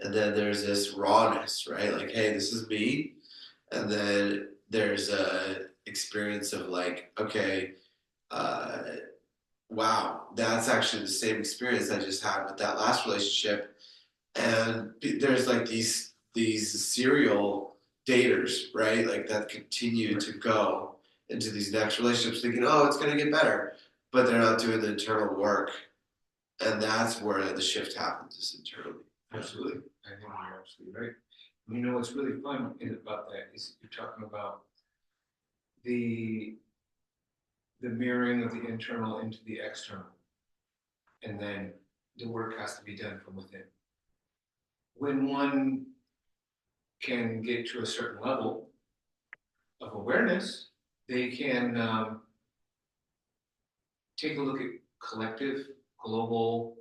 And then there's this rawness, right? Like, hey, this is me. And then there's a experience of like, okay, wow, that's actually the same experience I just had with that last relationship. And there's like these serial daters, right? Like that continue to go into these next relationships thinking, oh, it's going to get better, but they're not doing the internal work. And that's where the shift happens, is internally. Absolutely. I think you're absolutely right. You know what's really fun about that is you're talking about the mirroring of the internal into the external, and then the work has to be done from within. When one can get to a certain level of awareness, they can take a look at collective, global,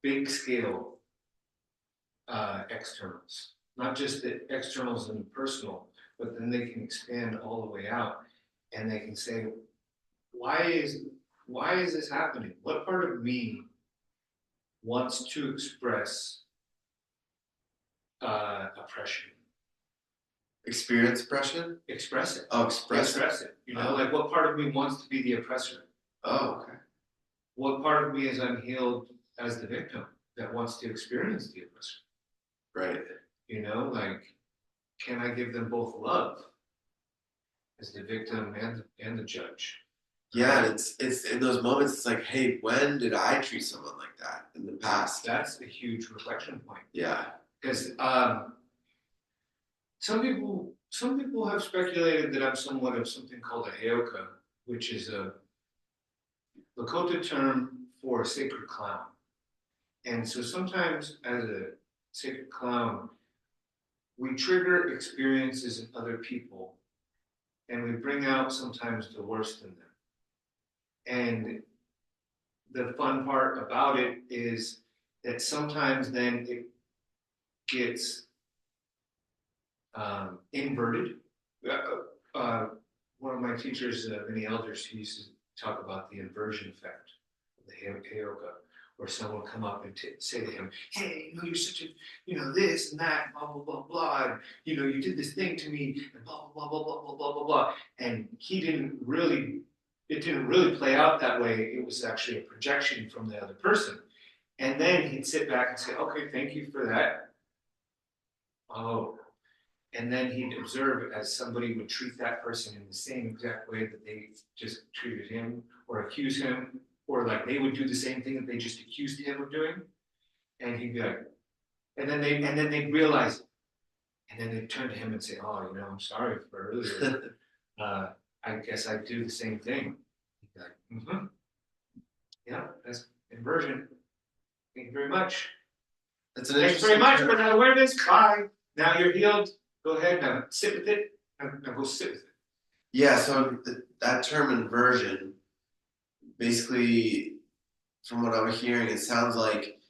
big scale externals, not just the externals and the personal, but then they can expand all the way out, and they can say, why is this happening? What part of me wants to express oppression? Experience oppression? Express it. Oh, express it. Like what part of me wants to be the oppressor? Oh, okay. What part of me is unhealed as the victim that wants to experience the oppressor? Right. Like, can I give them both love as the victim and the judge? Yeah, and it's in those moments, it's like, hey, when did I treat someone like that in the past? That's a huge reflection point. Yeah. Because some people have speculated that I'm somewhat of something called a heoka, which is a Lakota term for a sacred clown. And so sometimes as a sacred clown, we trigger experiences in other people, and we bring out sometimes the worst in them. And the fun part about it is that sometimes then it gets inverted. One of my teachers, many elders, he used to talk about the inversion effect of the Heyoka, where someone will come up and say to him, "Hey, you're such a, this and that, blah, blah, blah, blah, and, you did this thing to me, and blah, blah, blah, blah, blah, blah, blah, blah." And it didn't really play out that way. It was actually a projection from the other person. And then he'd sit back and say, "Okay, thank you for that. Oh." And then he'd observe as somebody would treat that person in the same exact way that they just treated him, or accuse him, or like they would do the same thing that they just accused him of doing. And he'd be like, and then they'd realize it. And then they'd turn to him and say, "Oh, I'm sorry for earlier. I guess I do the same thing." He'd be like, "Mm-hmm. Yeah, that's inversion. Thank you very much. Thanks very much for that awareness. Bye. Now you're healed. Go ahead now. Sit with it. Now go sit with it." Yeah, so that term inversion, basically, from what I'm hearing, it sounds like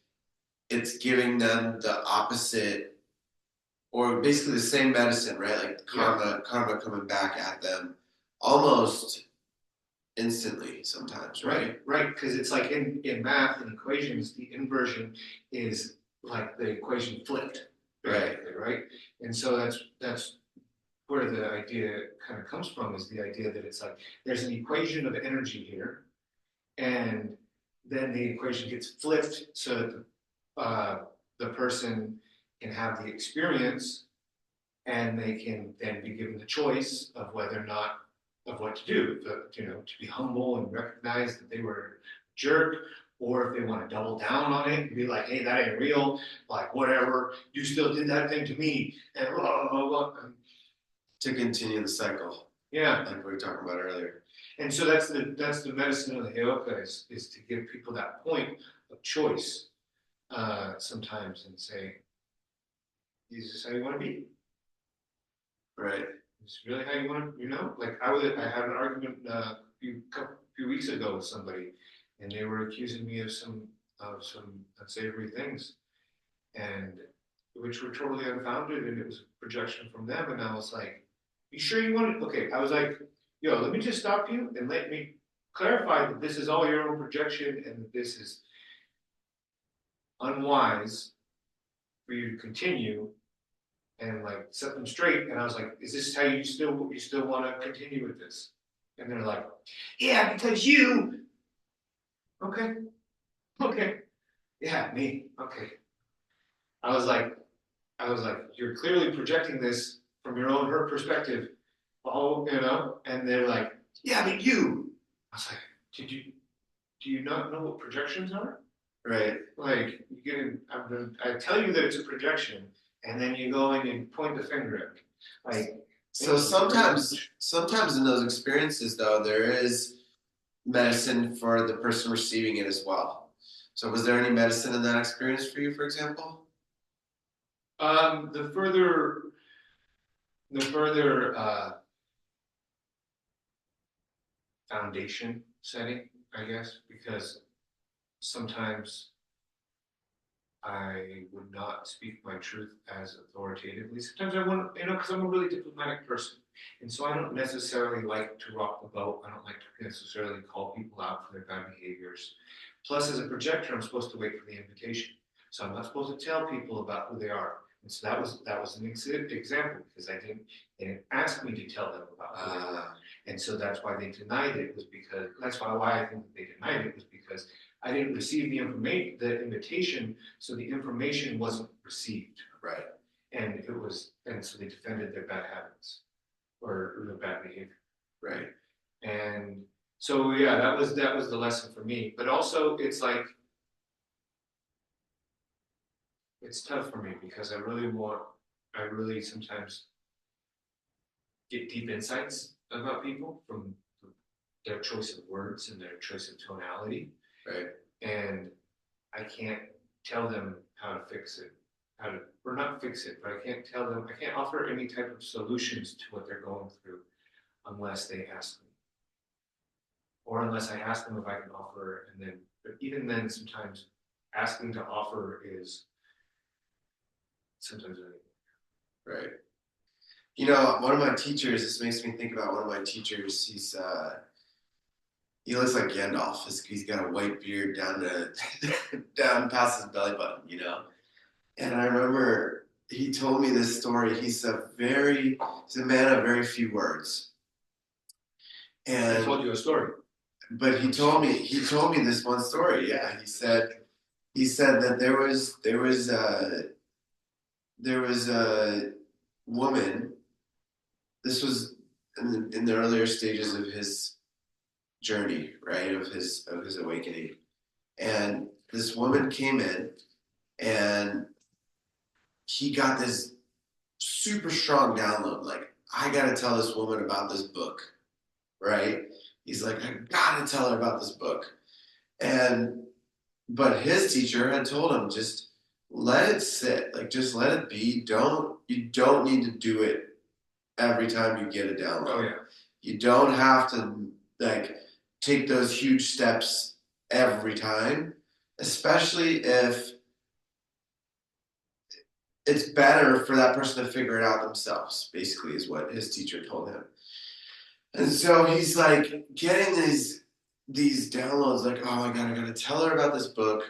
it's giving them the opposite, or basically the same medicine, right? Like karma coming back at them almost instantly sometimes, right? Right, because it's like in math and equations, the inversion is like the equation flipped. Right. And so that's where the idea kind of comes from, is the idea that it's like there's an equation of energy here, and then the equation gets flipped so that the person can have the experience, and they can then be given the choice of whether or not of what to do, to be humble and recognize that they were a jerk, or if they want to double down on it and be like, "Hey, that ain't real, like whatever, you still did that thing to me," and blah, blah, blah, blah. To continue the cycle. Yeah. Like we were talking about earlier. And so that's the medicine of the Heyoka, is to give people that point of choice sometimes, and say, "Is this how you want to be? Right. Is this really how you want to, like I had an argument a few weeks ago with somebody, and they were accusing me of some unsavory things, and which were totally unfounded, and it was a projection from them. And I was like, "You sure you want it?" Okay, I was like, "Yo, let me just stop you and let me clarify that this is all your own projection, and that this is unwise for you to continue," and like set them straight. And I was like, "Is this how you still want to continue with this?" And they're like, "Yeah, because you." Okay, yeah, me. Okay. I was like, "You're clearly projecting this from your own hurt perspective." Oh, and they're like, "Yeah, but you." I was like, do you not know what projections are? Right. Like, I tell you that it's a projection, and then you go in and point the finger at me. Like, so sometimes in those experiences, though, there is medicine for the person receiving it as well. So was there any medicine in that experience for you, for example? The further foundation setting, I guess, because sometimes I would not speak my truth as authoritatively. Sometimes I want, because I'm a really diplomatic person. And so I don't necessarily like to rock the boat. I don't like to necessarily call people out for their bad behaviors. Plus, as a projector, I'm supposed to wait for the invitation. So I'm not supposed to tell people about who they are. And so that was an example, because they didn't ask me to tell them about who they were. And so that's why they denied it, that's why I think they denied it, was because I didn't receive the invitation, so the information wasn't received. Right. And so they defended their bad habits or their bad behavior. Right. And so yeah, that was the lesson for me. But also, it's like, it's tough for me, because I really sometimes get deep insights about people from their choice of words and their choice of tonality. Right. And I can't tell them how to fix it, or not fix it, but I can't offer any type of solutions to what they're going through unless they ask me. Or unless I ask them if I can offer, and then But even then, sometimes asking to offer is sometimes Right. You know, one of my teachers, this makes me think about one of my teachers. He looks like Gandalf. He's got a white beard down to down past his belly button, you know. And I remember he told me this story. He's a man of very few words. And I told you a story. But he told me this one story. Yeah, he said that there was a woman. This was in the earlier stages of his journey, right? Of his awakening. And this woman came in and he got this super strong download. Like, I gotta tell this woman about this book, right? He's like, I gotta tell her about this book. But his teacher had told him, just let it sit. Like, just let it be. You don't need to do it every time you get a download. Oh, yeah. You don't have to, like, take those huge steps every time, especially if it's better for that person to figure it out themselves, basically, is what his teacher told him. And so he's like getting these downloads, like, oh my God, I gotta tell her about this book.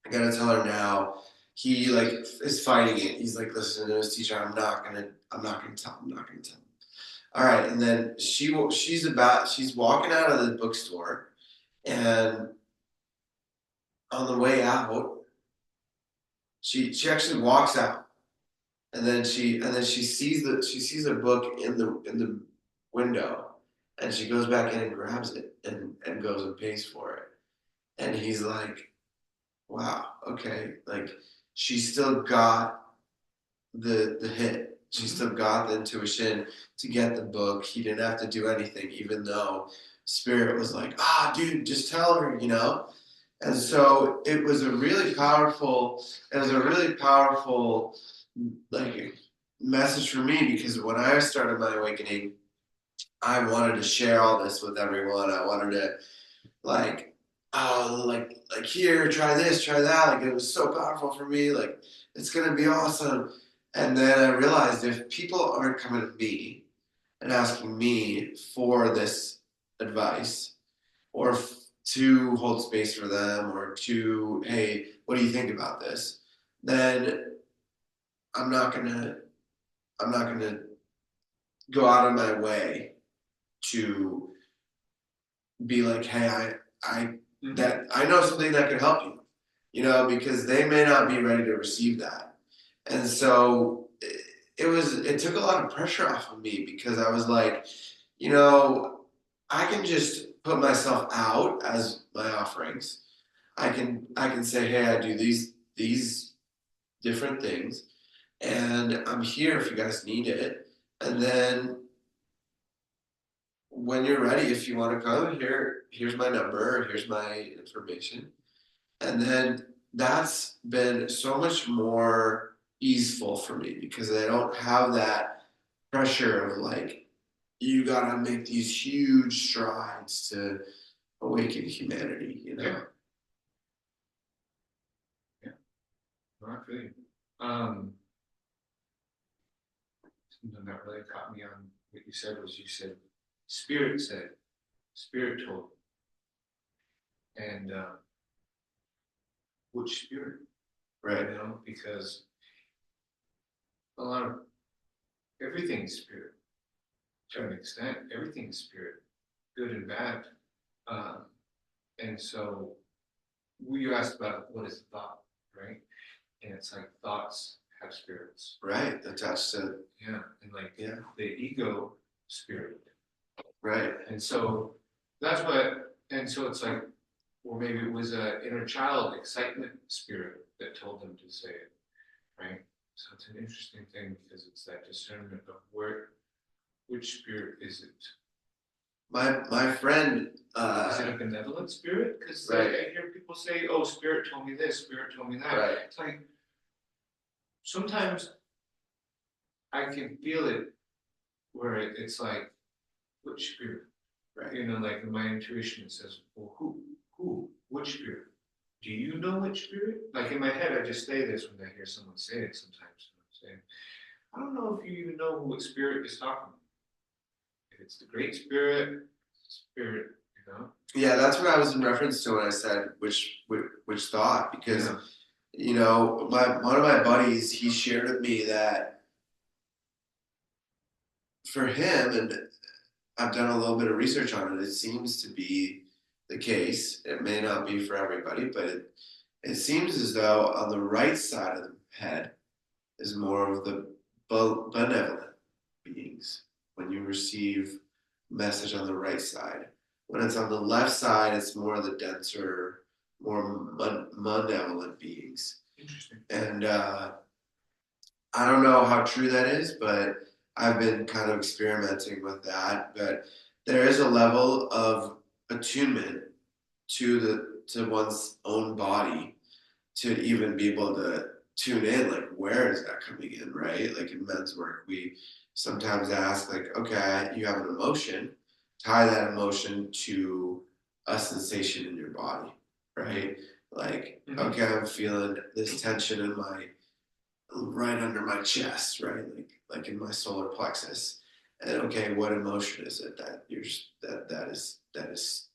I gotta tell her now. He like is fighting it. He's like, listen to his teacher, I'm not gonna tell him. All right, and then she's walking out of the bookstore, and on the way out, she actually walks out, and then she sees a book in the window, and she goes back in and grabs it and goes and pays for it. And he's like, wow, okay, like she still got the hit. She still got the intuition to get the book. He didn't have to do anything, even though Spirit was like, dude, just tell her, you know? And so it was a really powerful, like message for me, because when I started my awakening, I wanted to share all this with everyone. I wanted to like, like here, try this, try that. Like, it was so powerful for me. Like, it's gonna be awesome. And then I realized, if people aren't coming to me and asking me for this advice, or to hold space for them, or to, hey, what do you think about this? Then I'm not gonna go out of my way to be like, hey, I know something that can help you, you know, because they may not be ready to receive that. And so it took a lot of pressure off of me, because I was like, you know, I can just put myself out as my offerings. I can say, hey, I do these different things, and I'm here if you guys need it. And then when you're ready, if you want to come, here's my number, here's my information. And then that's been so much more easeful for me, because I don't have that pressure of like, you gotta make these huge strides to awaken humanity, you know? Yeah. Not really. Something that really caught me on what you said was, you said, Spirit told. And which spirit? Right. You know, because a lot of everything is spirit. To an extent, everything is spirit, good and bad. And so you asked about what is thought, right? And it's like thoughts have spirits. Right, attached to. Yeah, and like the ego spirit. Right. And so it's like, or maybe it was an inner child excitement spirit that told them to say it, right? So it's an interesting thing, because it's that discernment of which spirit is it? My friend. Is it a benevolent spirit? Because right. I hear people say, "Oh, Spirit told me this, Spirit told me that." Right. It's like sometimes I can feel it, where it's like, which spirit? Right. You know, like in my intuition, it says, "Well, who? which spirit? Do you know which spirit? Like in my head, I just say this when I hear someone say it sometimes. I'm saying, I don't know if you even know what spirit is talking about. If it's the great spirit, spirit, you know? Yeah, that's what I was in reference to when I said which thought, because you know, one of my buddies, he shared with me that for him, and I've done a little bit of research on it, it seems to be the case. It may not be for everybody, but it seems as though on the right side of the head is more of the benevolent beings when you receive message on the right side. When it's on the left side, it's more of the denser, more malevolent beings. Interesting. And I don't know how true that is, but I've been kind of experimenting with that. But there is a level of attunement to one's own body to even be able to tune in, like, where is that coming in, right? Like in men's work, we sometimes ask, like, okay, you have an emotion, tie that emotion to a sensation in your body, right? Like, okay, I'm feeling this tension in my right under my chest, right? Like in my solar plexus. And okay, what emotion is it that is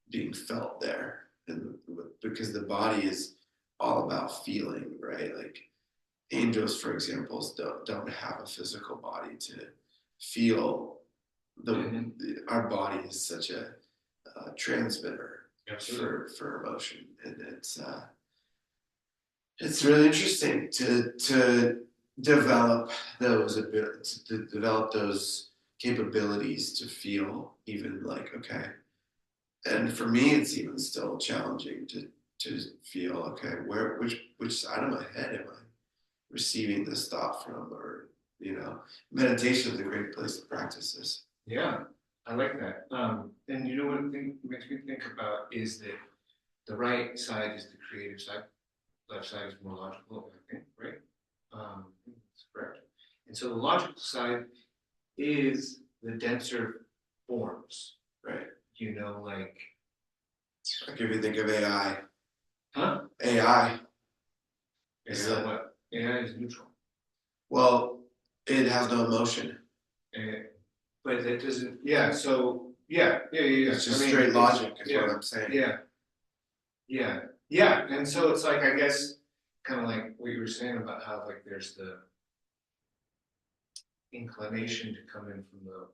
being felt there? And because the body is all about feeling, right? Like angels, for example, don't have a physical body to feel. Our body is such a transmitter for emotion, and it's really interesting to develop those capabilities to feel, even like, okay. And for me, it's even still challenging to feel, okay, which side of my head am I receiving this thought from? Or, you know, meditation is a great place to practice this. Yeah, I like that. And you know what makes me think about is that the right side is the creative side, left side is more logical, I think, right? That's correct. And so the logical side is the denser forms, right? You know, like if you think of AI. Huh? AI. Is that what? AI is neutral. Well, it has no emotion. But it doesn't. Yeah. So yeah. It's just straight logic, is what I'm saying. Yeah. And so it's like, I guess, kind of like what you were saying about how like there's the inclination to come in from the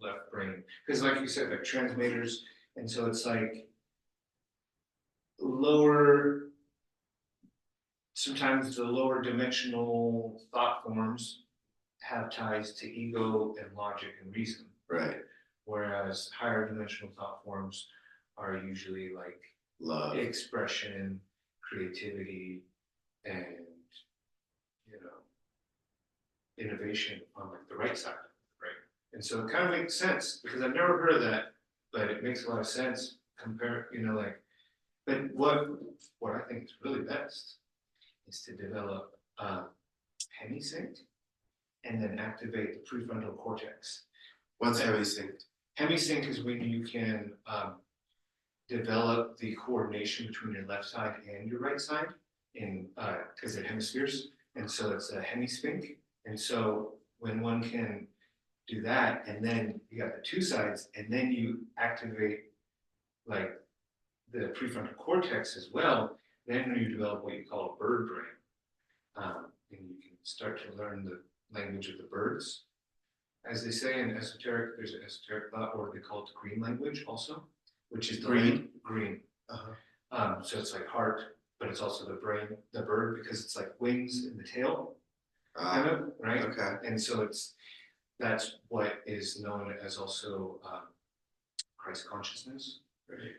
left brain, because like you said, like transmitters, and so it's like sometimes the lower dimensional thought forms have ties to ego and logic and reason. Right. Whereas higher dimensional thought forms are usually like love, expression, creativity, and, you know, innovation on like the right side, right? And so it kind of makes sense, because I've never heard of that, but it makes a lot of sense. But what I think is really best is to develop hemisync and then activate the prefrontal cortex. What's hemisync? Hemisync is when you can develop the coordination between your left side and your right side, because they're hemispheres, and so it's a hemisync. And so when one can do that, and then you got the two sides, and then you activate like the prefrontal cortex as well, then you develop what you call a bird brain. And you can start to learn the language of the birds. As they say in esoteric, there's an esoteric thought, or they call it the green language also, which is green. So it's like heart, but it's also the brain, the bird, because it's like wings in the tail, kind of, right? Okay. And so that's what is known as also Christ consciousness,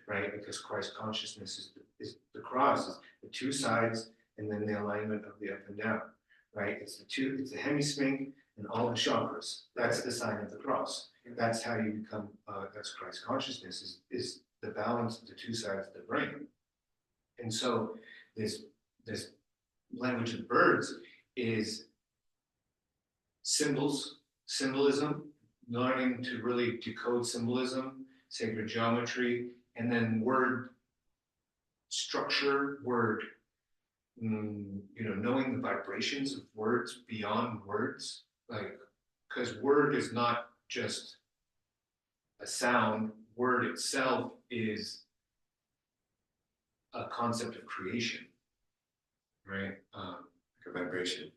right? Because Christ consciousness is the cross, is the two sides, and then the alignment of the up and down, right? It's the hemisync and all the chakras. That's the sign of the cross. That's how you become. That's Christ consciousness is the balance of the two sides of the brain. And so this language of birds is symbolism, learning to really decode symbolism, sacred geometry, And then word structure, word, knowing the vibrations of words beyond words, like, because word is not just a sound, word itself is a concept of creation, right? Like a vibration.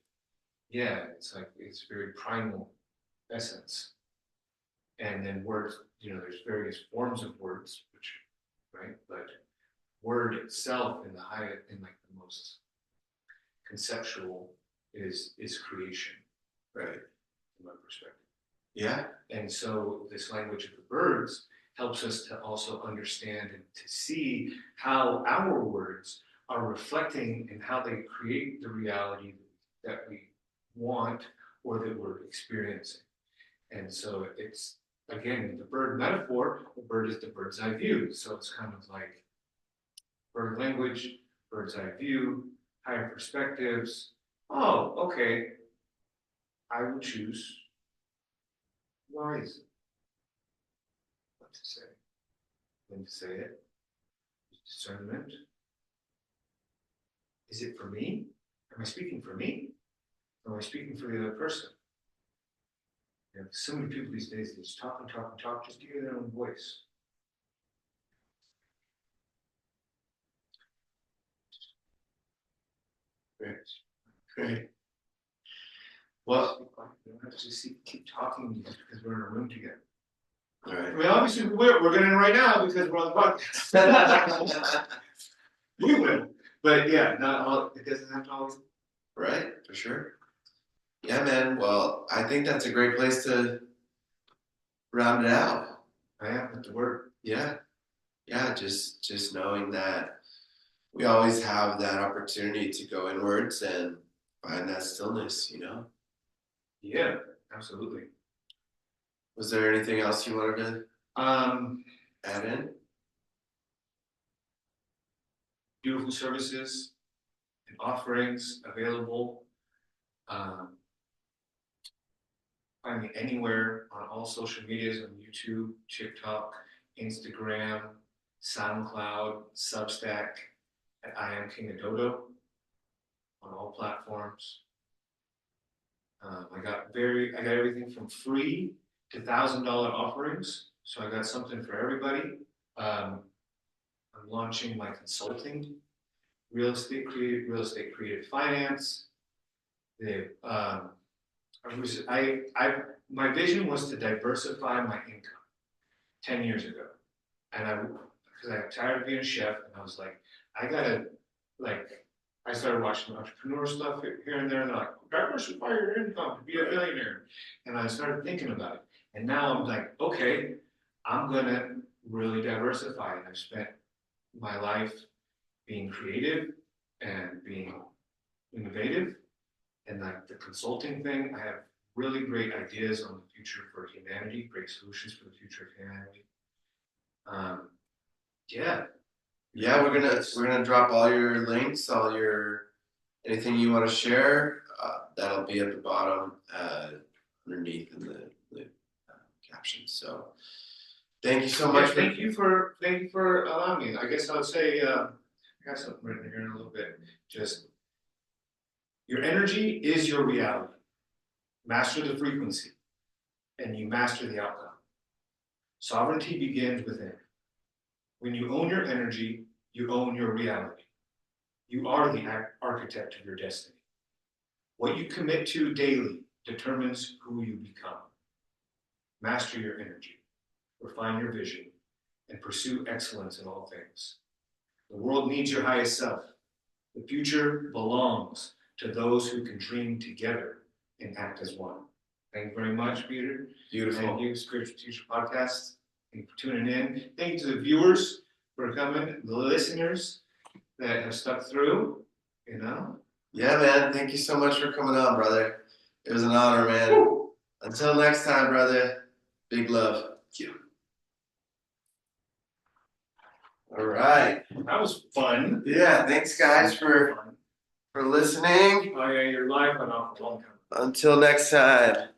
Yeah, it's like, it's very primal essence. And then words, there's various forms of words, which, right? But word itself in like the most conceptual is creation, right? From my perspective. Yeah. And so this language of the birds helps us to also understand and to see how our words are reflecting and how they create the reality that we want or that we're experiencing. And so it's, again, the bird metaphor, the bird is the bird's eye view. So it's kind of like bird language, bird's eye view, higher perspectives. Oh, okay. I will choose wisely what to say, when to say it, discernment. Is it for me? Am I speaking for me? Or am I speaking for the other person? So many people these days, they just talk and talk and talk, just give their own voice. Great. Well, we don't have to just keep talking just because we're in a room together. All right. I mean, obviously we're getting it right now because we're on the podcast. We will, but yeah, not all. It doesn't have to always. Right, for sure. Yeah, man. Well, I think that's a great place to round it out. I am with the word. Yeah, just knowing that we always have that opportunity to go inwards and find that stillness. Yeah, absolutely. Was there anything else you wanted to add in? Beautiful services and offerings available. Find me anywhere on all social medias, on YouTube, TikTok, Instagram, SoundCloud, Substack, at I Am King Ododo on all platforms. I got everything from free to $1,000 offerings, so I got something for everybody. I'm launching my consulting, real estate creative finance. My vision was to diversify my income 10 years ago, and because I got tired of being a chef, and I was like, I started watching entrepreneur stuff here and there, and they're like, diversify your income to be a billionaire. And I started thinking about it. And now I'm like, okay, I'm gonna really diversify. And I've spent my life being creative and being innovative. And like the consulting thing, I have really great ideas on the future for humanity, great solutions for the future of humanity. Yeah, we're gonna drop all your links, anything you want to share. That'll be at the bottom, underneath in the captions. So, thank you so much. Thank you for allowing me. I guess I would say I got something written here in a little bit. Just your energy is your reality. Master the frequency, and you master the outcome. Sovereignty begins within. When you own your energy, you own your reality. You are the architect of your destiny. What you commit to daily determines who you become. Master your energy, refine your vision, and pursue excellence in all things. The world needs your highest self. The future belongs to those who can dream together and act as one. Thank you very much, Peter. Beautiful. Thank you, Spiritual Teacher Podcast. Thank you for tuning in. Thank you to the viewers for coming, the listeners that have stuck through, Yeah, man. Thank you so much for coming on, brother. It was an honor, man. Woo! Until next time, brother. Big love. Thank you. All right. That was fun. Yeah, thanks guys for listening. Oh yeah, your live went off a long time. Until next time.